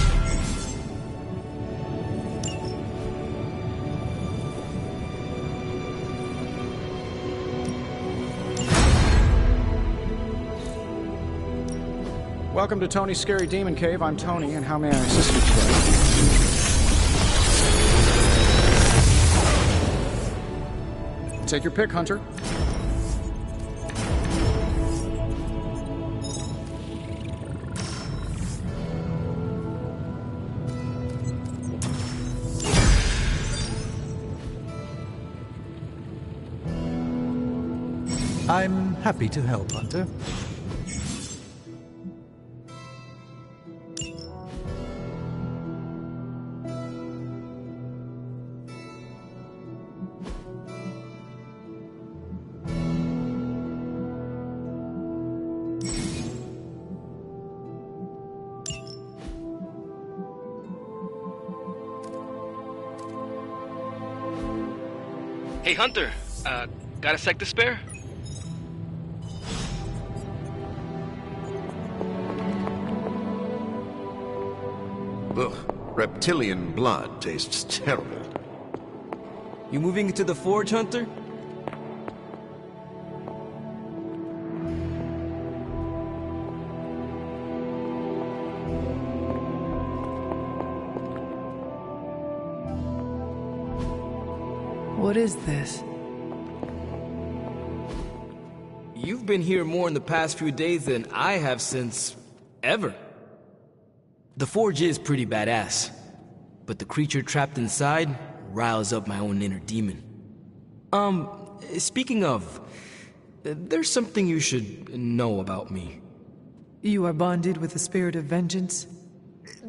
Welcome to Tony's Scary Demon Cave. I'm Tony, and how may I assist you today? Take your pick, Hunter. I'm happy to help, Hunter. Hey, Hunter, got a sec to spare? Ugh, reptilian blood tastes terrible. You moving into the forge, Hunter? What is this? You've been here more in the past few days than I have since... ever. The forge is pretty badass, but the creature trapped inside riles up my own inner demon. Speaking of, there's something you should know about me. You are bonded with the spirit of vengeance?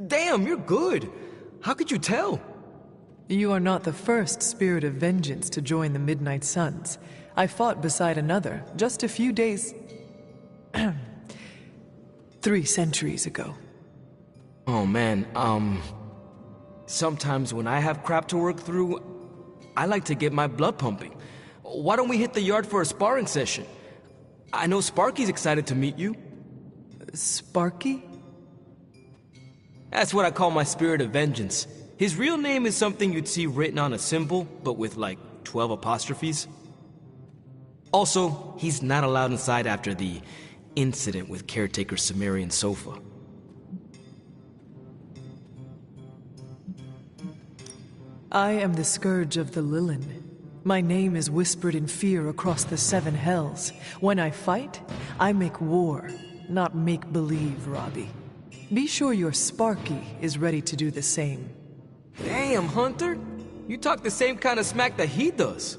Damn, you're good! How could you tell? You are not the first spirit of vengeance to join the Midnight Suns. I fought beside another just a few days... 3 centuries ago. Oh man, sometimes when I have crap to work through, I like to get my blood pumping. Why don't we hit the yard for a sparring session? I know Sparky's excited to meet you. Sparky? That's what I call my spirit of vengeance. His real name is something you'd see written on a symbol, but with like 12 apostrophes. Also, he's not allowed inside after the incident with Caretaker Sumerian Sofa. I am the Scourge of the Lilin. My name is whispered in fear across the 7 hells. When I fight, I make war, not make-believe, Robbie. Be sure your Sparky is ready to do the same. Damn, Hunter! You talk the same kind of smack that he does.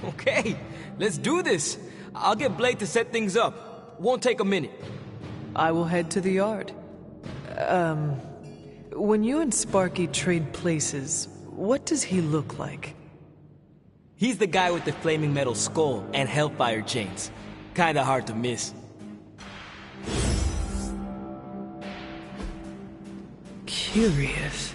Okay, let's do this. I'll get Blade to set things up. Won't take a minute. I will head to the yard. When you and Sparky trade places, what does he look like? He's the guy with the flaming metal skull and hellfire chains. Kinda hard to miss. Curious.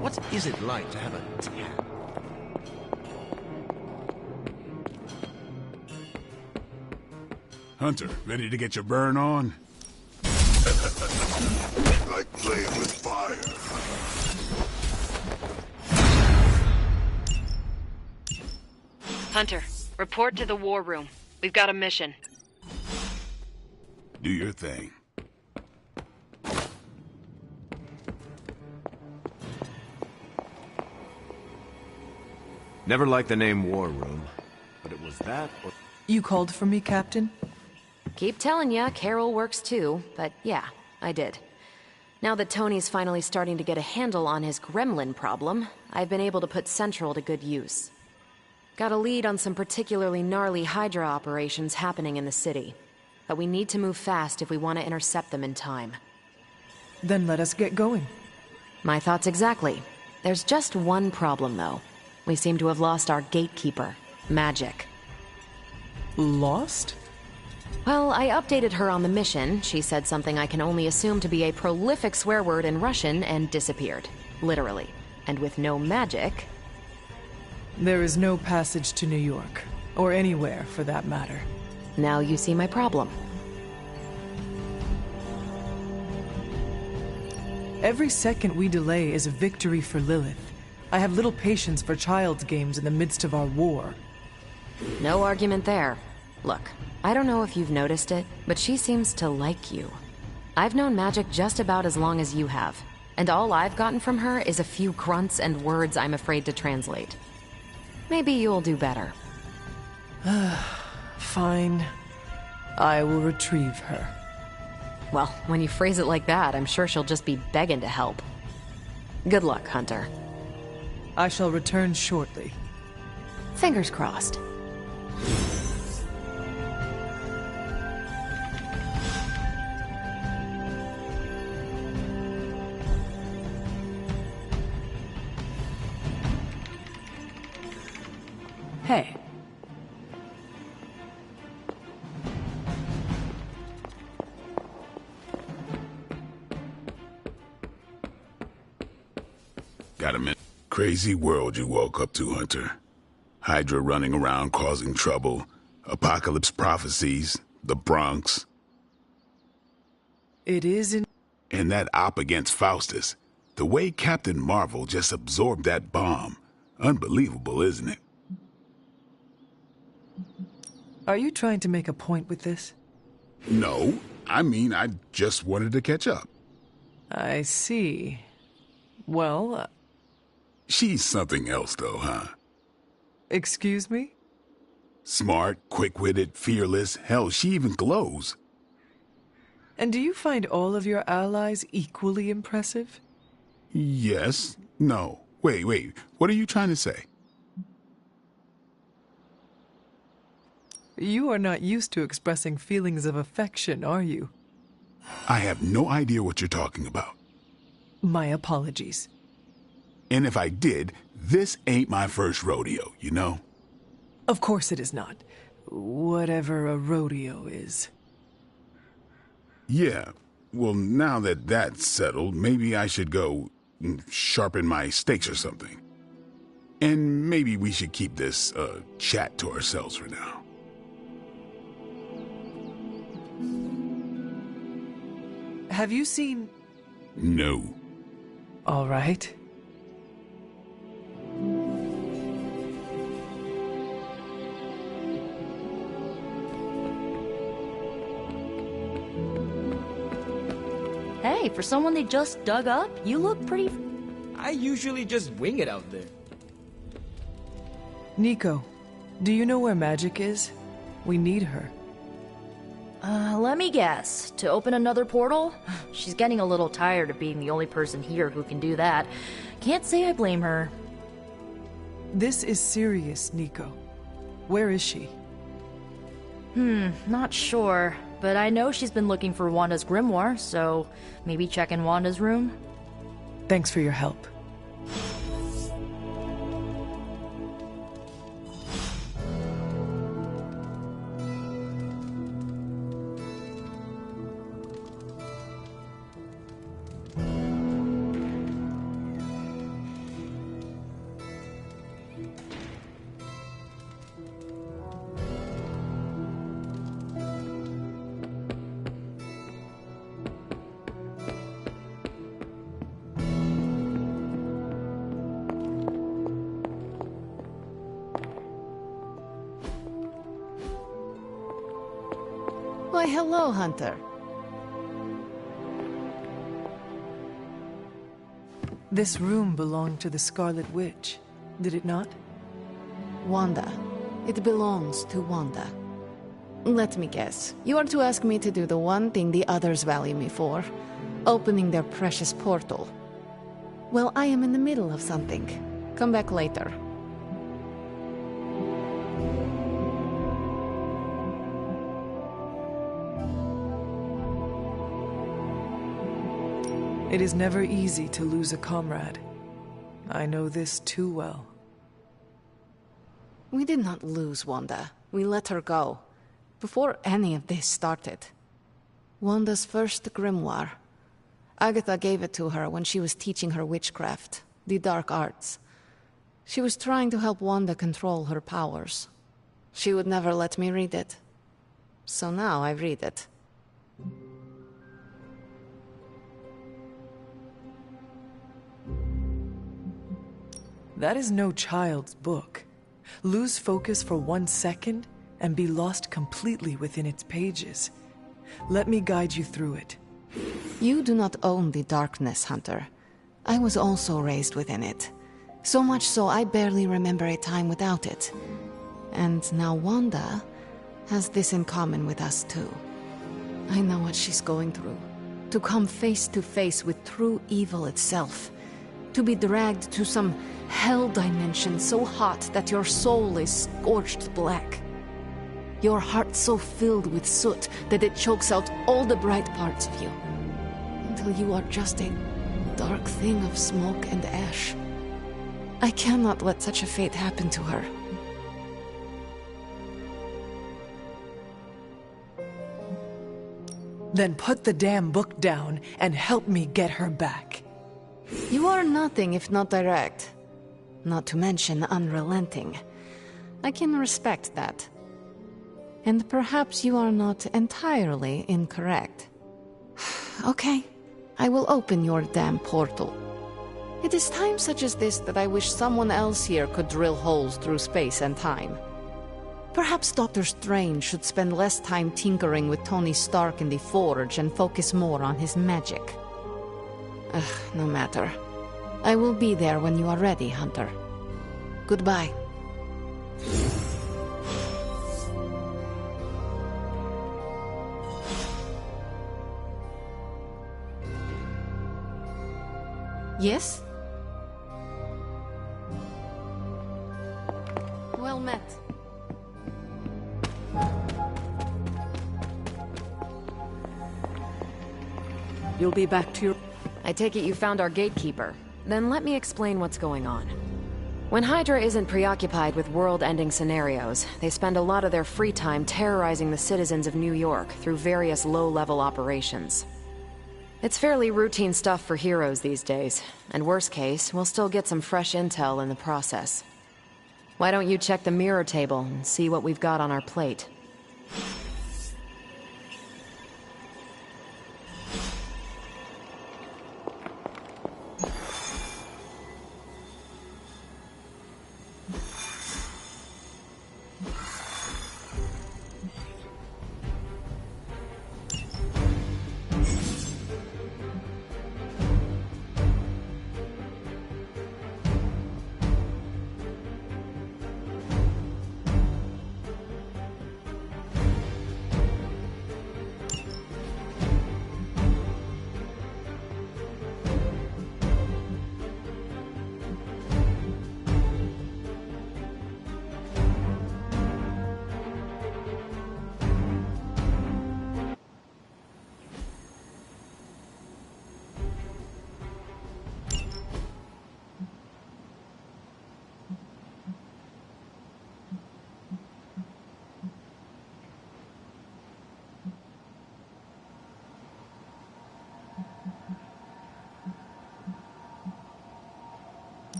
What is it like to have a tap? Hunter, ready to get your burn on? Like playing with fire. Hunter, report to the war room. We've got a mission. Do your thing. Never liked the name War Room, but it was that or... You called for me, Captain? Keep telling ya, Carol works too, but yeah, I did. Now that Tony's finally starting to get a handle on his gremlin problem, I've been able to put Central to good use. Got a lead on some particularly gnarly Hydra operations happening in the city. But we need to move fast if we want to intercept them in time. Then let us get going. My thoughts exactly. There's just one problem, though. We seem to have lost our gatekeeper, Magic. Lost? Well, I updated her on the mission. She said something I can only assume to be a prolific swear word in Russian and disappeared. Literally. And with no magic... There is no passage to New York. Or anywhere, for that matter. Now you see my problem. Every second we delay is a victory for Lilith. I have little patience for child's games in the midst of our war. No argument there. Look, I don't know if you've noticed it, but she seems to like you. I've known Magic just about as long as you have, and all I've gotten from her is a few grunts and words I'm afraid to translate. Maybe you'll do better. Fine. I will retrieve her. Well, when you phrase it like that, I'm sure she'll just be begging to help. Good luck, Hunter. I shall return shortly. Fingers crossed. Hey. Got a minute? Crazy world you woke up to, Hunter. Hydra running around causing trouble, apocalypse prophecies, the Bronx. It is in... And that op against Faustus. The way Captain Marvel just absorbed that bomb. Unbelievable, isn't it? Are you trying to make a point with this? No, I mean, I just wanted to catch up. I see. Well... She's something else, though, huh? Excuse me? Smart, quick-witted, fearless. Hell, she even glows. And do you find all of your allies equally impressive? Yes. No. Wait. What are you trying to say? You are not used to expressing feelings of affection, are you? I have no idea what you're talking about. My apologies. And if I did, this ain't my first rodeo, you know? Of course it is not. Whatever a rodeo is. Yeah. Well, now that that's settled, maybe I should go sharpen my stakes or something. And maybe we should keep this chat to ourselves for now. Have you seen... No. All right. Hey, for someone they just dug up, you look pretty... I usually just wing it out there. Nico, do you know where Magic is? We need her. Let me guess. To open another portal? She's getting a little tired of being the only person here who can do that. Can't say I blame her. This is serious, Nico. Where is she? Not sure. But I know she's been looking for Wanda's grimoire, so maybe check in Wanda's room? Thanks for your help. Why, hello, Hunter. This room belonged to the Scarlet Witch, did it not? Wanda. It belongs to Wanda. Let me guess. You are to ask me to do the one thing the others value me for. Opening their precious portal. Well, I am in the middle of something. Come back later. It is never easy to lose a comrade. I know this too well. We did not lose Wanda. We let her go. Before any of this started. Wanda's first grimoire. Agatha gave it to her when she was teaching her witchcraft, the dark arts. She was trying to help Wanda control her powers. She would never let me read it. So now I read it. That is no child's book. Lose focus for 1 second and be lost completely within its pages. Let me guide you through it. You do not own the darkness, Hunter. I was also raised within it. So much so I barely remember a time without it. And now Wanda has this in common with us too. I know what she's going through. To come face to face with true evil itself. To be dragged to some hell dimension so hot that your soul is scorched black. Your heart so filled with soot that it chokes out all the bright parts of you. Until you are just a dark thing of smoke and ash. I cannot let such a fate happen to her. Then put the damn book down and help me get her back. You are nothing if not direct. Not to mention unrelenting. I can respect that. And perhaps you are not entirely incorrect. Okay, I will open your damn portal. It is times such as this that I wish someone else here could drill holes through space and time. Perhaps Doctor Strange should spend less time tinkering with Tony Stark in the Forge and focus more on his magic. No matter. I will be there when you are ready, Hunter. Goodbye. Yes? Well met. You'll be back to your... I take it you found our gatekeeper. Then let me explain what's going on. When Hydra isn't preoccupied with world-ending scenarios, they spend a lot of their free time terrorizing the citizens of New York through various low-level operations. It's fairly routine stuff for heroes these days, and worst case, we'll still get some fresh intel in the process. Why don't you check the mirror table and see what we've got on our plate?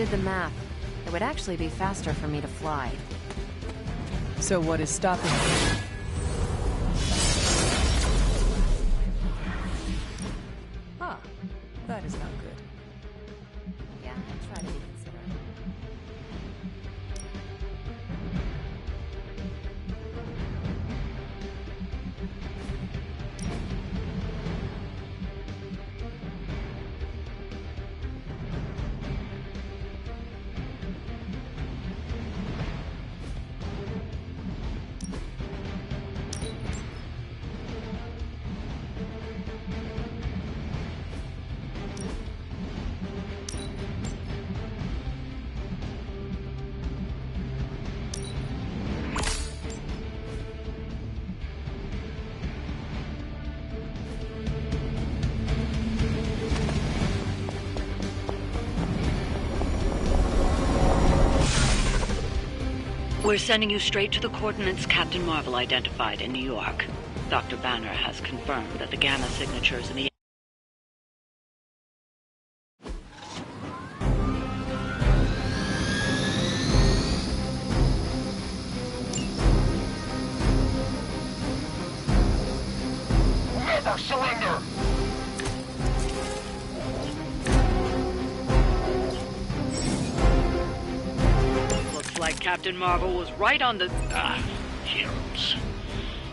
did the math. It would actually be faster for me to fly. So what is stopping you? Huh. That is not good. Yeah, I'll try to be considerate. We're sending you straight to the coordinates Captain Marvel identified in New York. Dr. Banner has confirmed that the gamma signatures in the Never surrender! like Captain Marvel was right on the... Heroes.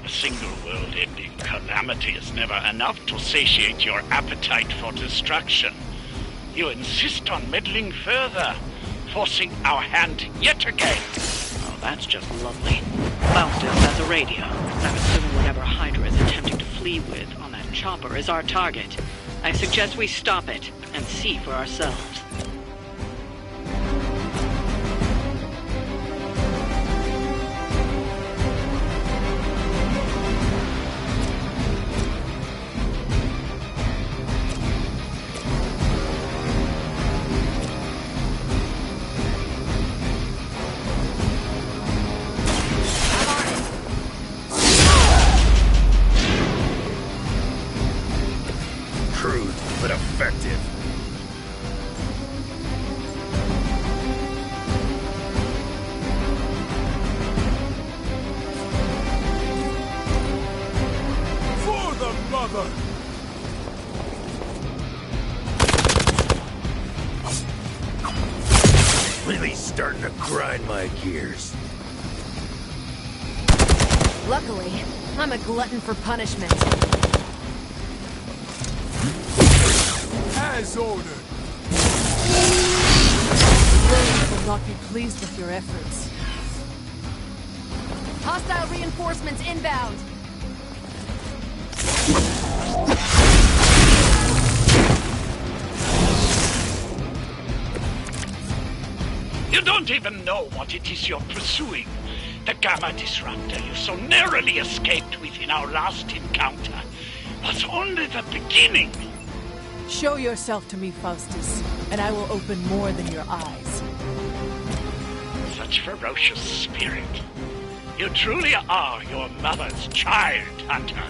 A single world-ending calamity is never enough to satiate your appetite for destruction. You insist on meddling further, forcing our hand yet again. Oh, that's just lovely. Faustus has a radio. I'm assuming whatever Hydra is attempting to flee with on that chopper is our target. I suggest we stop it and see for ourselves. But effective. For the mother! Really starting to grind my gears. Luckily, I'm a glutton for punishment. As ordered. Williams will not be pleased with your efforts. Hostile reinforcements inbound. You don't even know what it is you're pursuing. The Gamma Disruptor you so narrowly escaped within our last encounter was only the beginning. Show yourself to me, Faustus, and I will open more than your eyes. Such ferocious spirit. You truly are your mother's child, Hunter.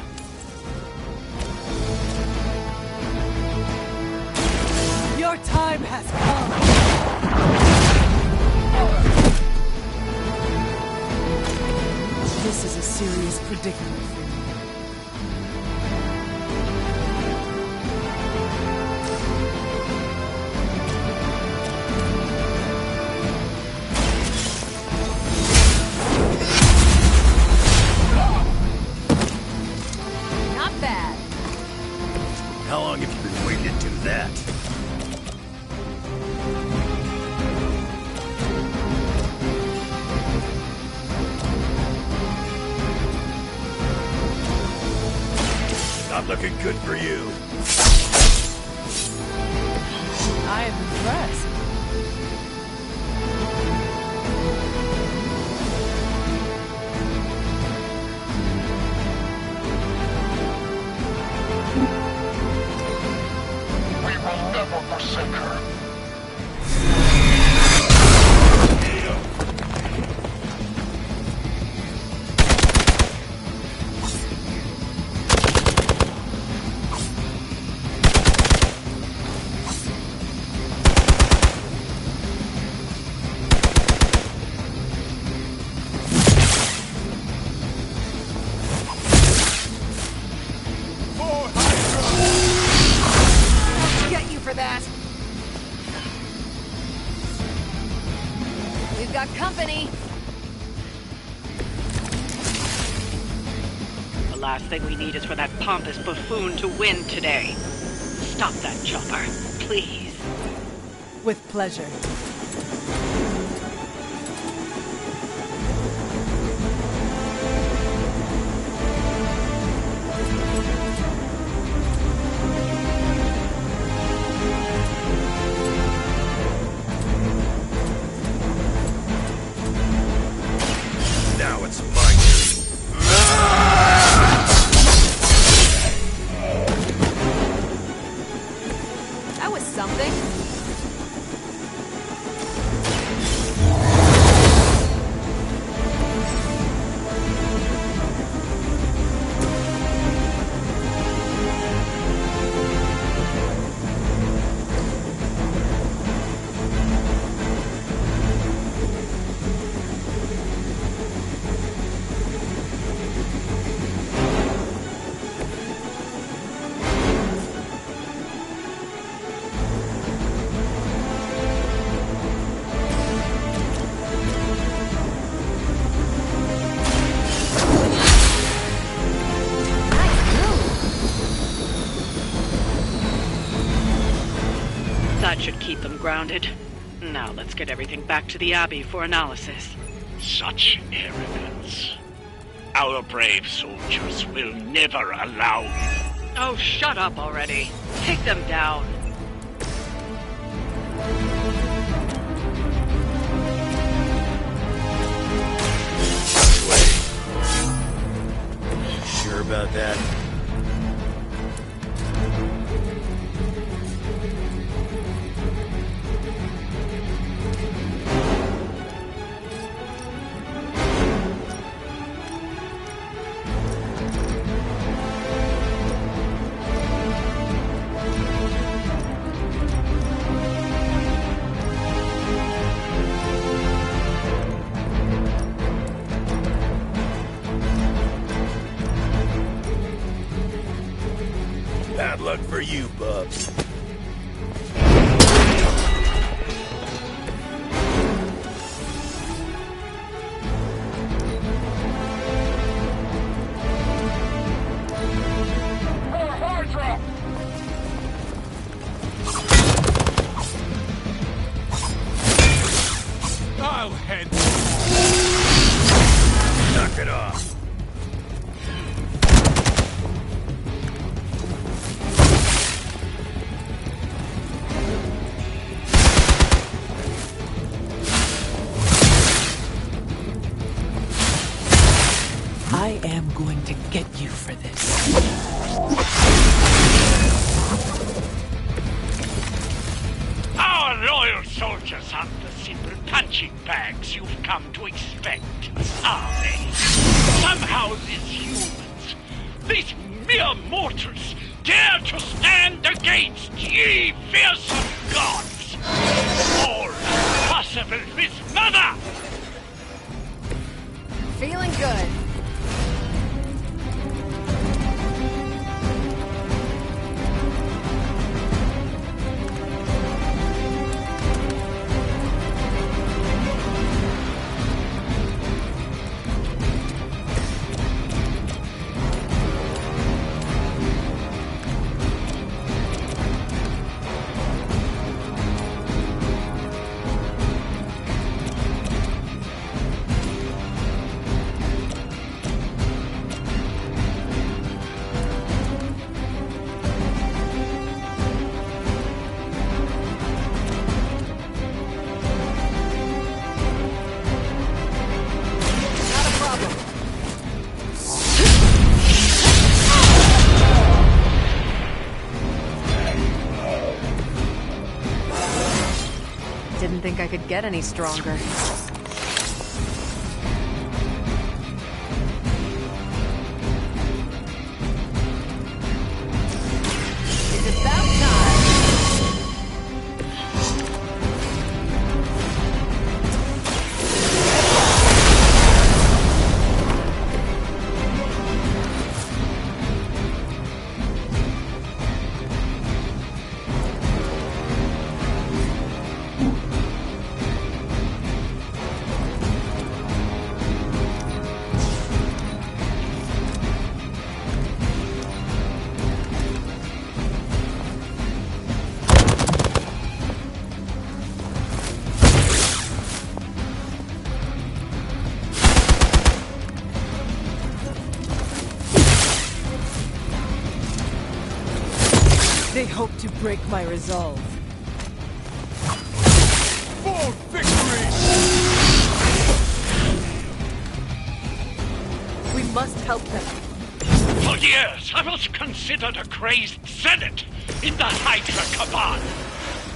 Your time has come! This is a serious predicament for you. Not bad. How long have you been waiting to do that? Not looking good for you. I am impressed. We will never forsake her. got company. The last thing we need is for that pompous buffoon to win today. Stop that chopper, please. With pleasure. Now it's my That was something. That should keep them grounded. Now let's get everything back to the Abbey for analysis. Such arrogance. Our brave soldiers will never allow you. Oh, shut up already. Take them down. Sure about that? Bad luck for you, Bubs. I'll hand Knock it off. I am going to get you for this. Our loyal soldiers aren't the simple punching bags you've come to expect, are they? Somehow these humans, these mere mortals, dare to stand against ye fearsome gods! All possible with Mother! Feeling good. Didn't think I could get any stronger. It's about time. They hope to break my resolve. For victory! We must help them. For years, I was considered a crazed zealot in the Hydra Cabal,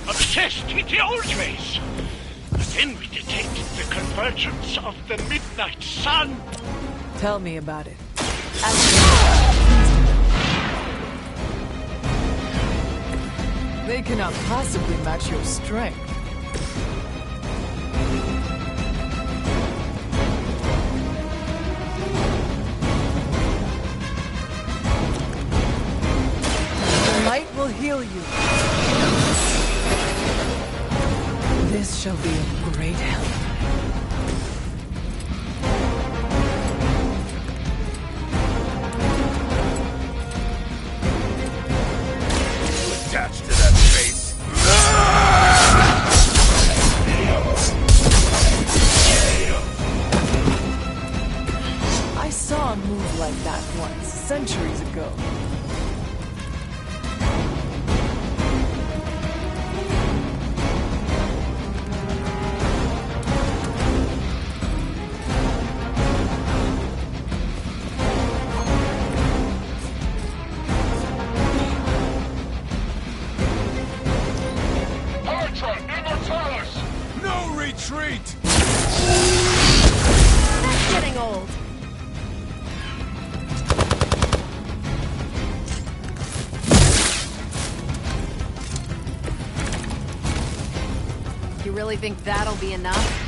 obsessed with the old ways. But then we detected the convergence of the Midnight Sun. Tell me about it. They cannot possibly match your strength. The light will heal you. This shall be a great help. Attached to that face. I saw a move like that once, centuries ago. Hydra Immortalis! No retreat! That's getting old. You really think that'll be enough?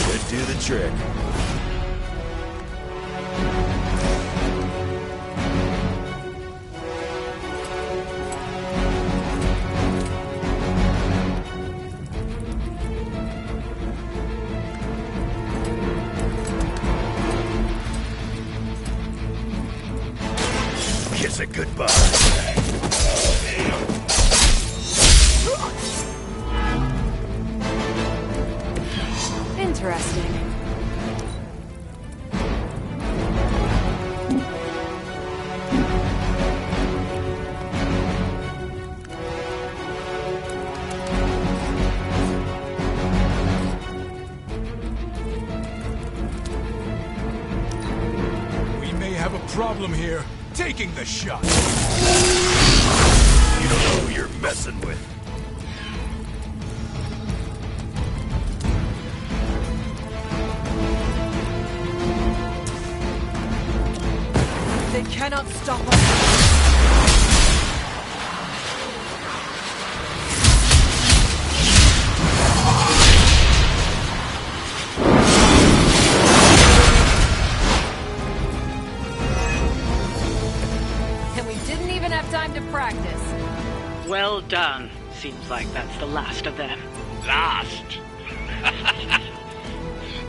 Should do the trick. Kiss it goodbye. Interesting. We may have a problem here. Taking the shot. You don't know who you're messing with. They cannot stop us. And we didn't even have time to practice. Well done. Seems like that's the last of them. Last?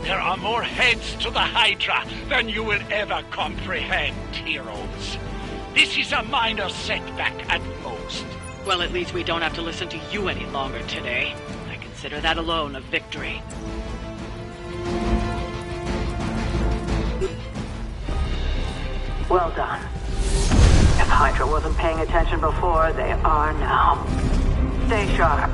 There are more heads to the Hydra than you will ever comprehend, heroes. This is a minor setback at most. Well, at least we don't have to listen to you any longer today. I consider that alone a victory. Well done. If Hydra wasn't paying attention before, they are now. Stay sharp.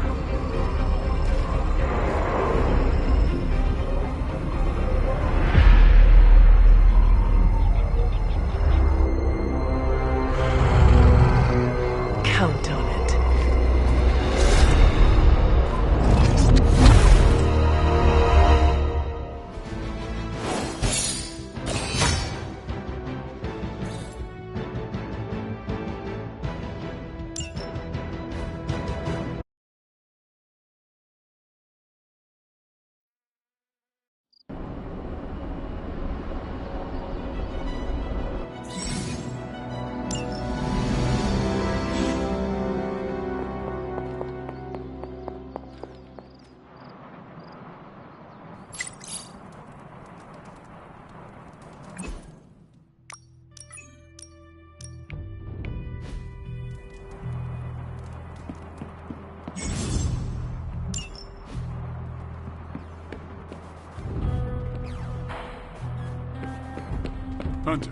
Hunter.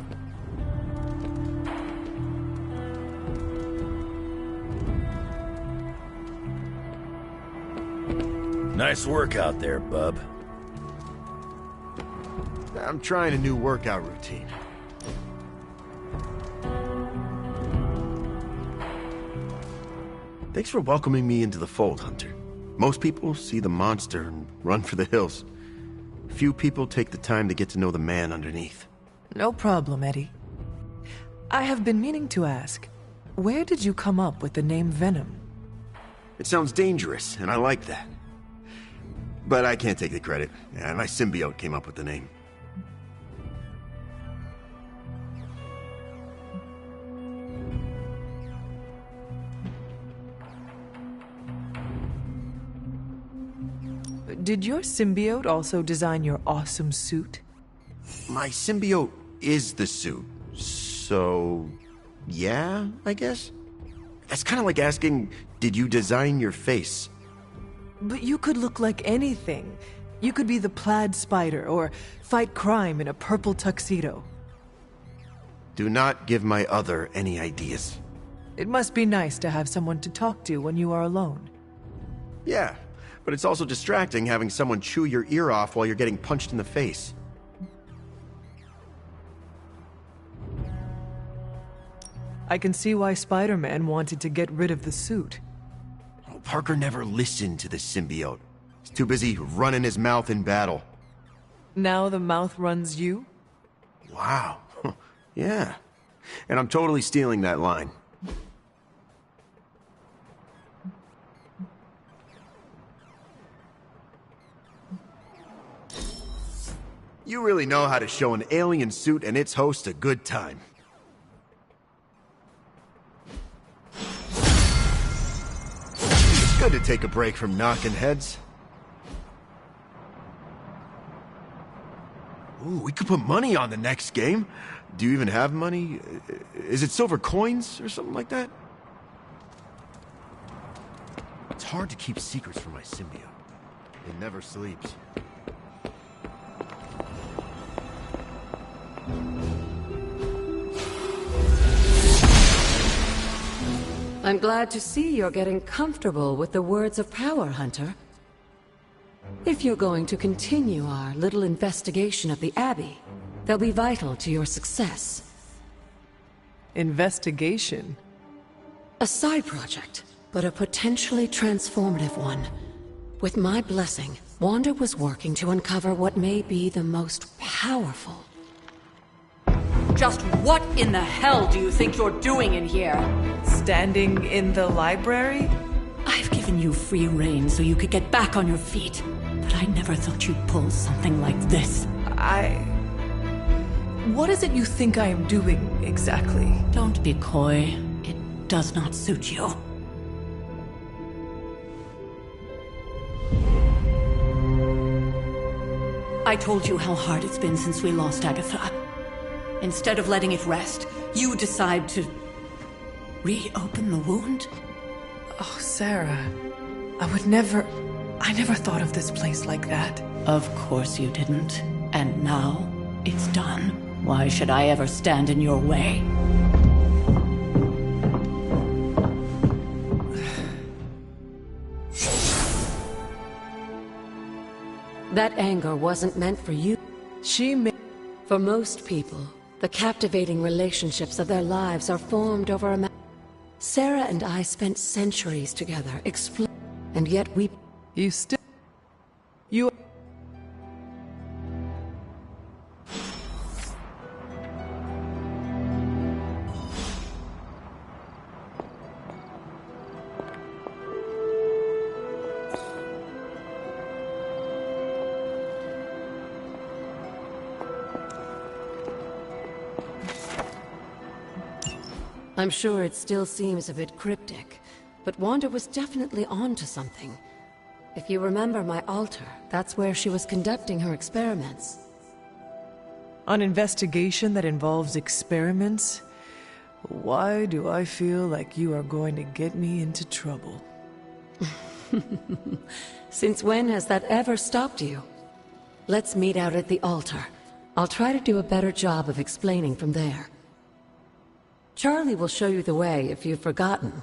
Nice work out there, bub. I'm trying a new workout routine. Thanks for welcoming me into the fold, Hunter. Most people see the monster and run for the hills. Few people take the time to get to know the man underneath. No problem, Eddie. I have been meaning to ask, where did you come up with the name Venom? It sounds dangerous, and I like that. But I can't take the credit. Yeah, my symbiote came up with the name. Did your symbiote also design your awesome suit? My symbiote is the suit. So, yeah, I guess? That's kind of like asking, did you design your face? But you could look like anything. You could be the plaid spider, or fight crime in a purple tuxedo. Do not give my other any ideas. It must be nice to have someone to talk to when you are alone. Yeah, but it's also distracting having someone chew your ear off while you're getting punched in the face. I can see why Spider-Man wanted to get rid of the suit. Parker never listened to the symbiote. He's too busy running his mouth in battle. Now the mouth runs you? Wow. Yeah. And I'm totally stealing that line. You really know how to show an alien suit and its host a good time. It's good to take a break from knocking heads. Ooh, we could put money on the next game. Do you even have money? Is it silver coins or something like that? It's hard to keep secrets from my symbiote. It never sleeps. I'm glad to see you're getting comfortable with the words of power, Hunter. If you're going to continue our little investigation of the Abbey, they'll be vital to your success. Investigation? A side project, but a potentially transformative one. With my blessing, Wanda was working to uncover what may be the most powerful. Just what in the hell do you think you're doing in here? Standing in the library? I've given you free rein so you could get back on your feet. But I never thought you'd pull something like this. What is it you think I am doing, exactly? Don't be coy. It does not suit you. I told you how hard it's been since we lost Agatha. Instead of letting it rest, you decide to reopen the wound? Oh, Sarah. I never thought of this place like that. Of course you didn't. And now, it's done. Why should I ever stand in your way? That anger wasn't meant for you. For most people, the captivating relationships of their lives are formed over a Sarah and I spent centuries together, and yet we... I'm sure it still seems a bit cryptic, but Wanda was definitely onto something. If you remember my altar, that's where she was conducting her experiments. An investigation that involves experiments? Why do I feel like you are going to get me into trouble? Since when has that ever stopped you? Let's meet out at the altar. I'll try to do a better job of explaining from there. Charlie will show you the way if you've forgotten.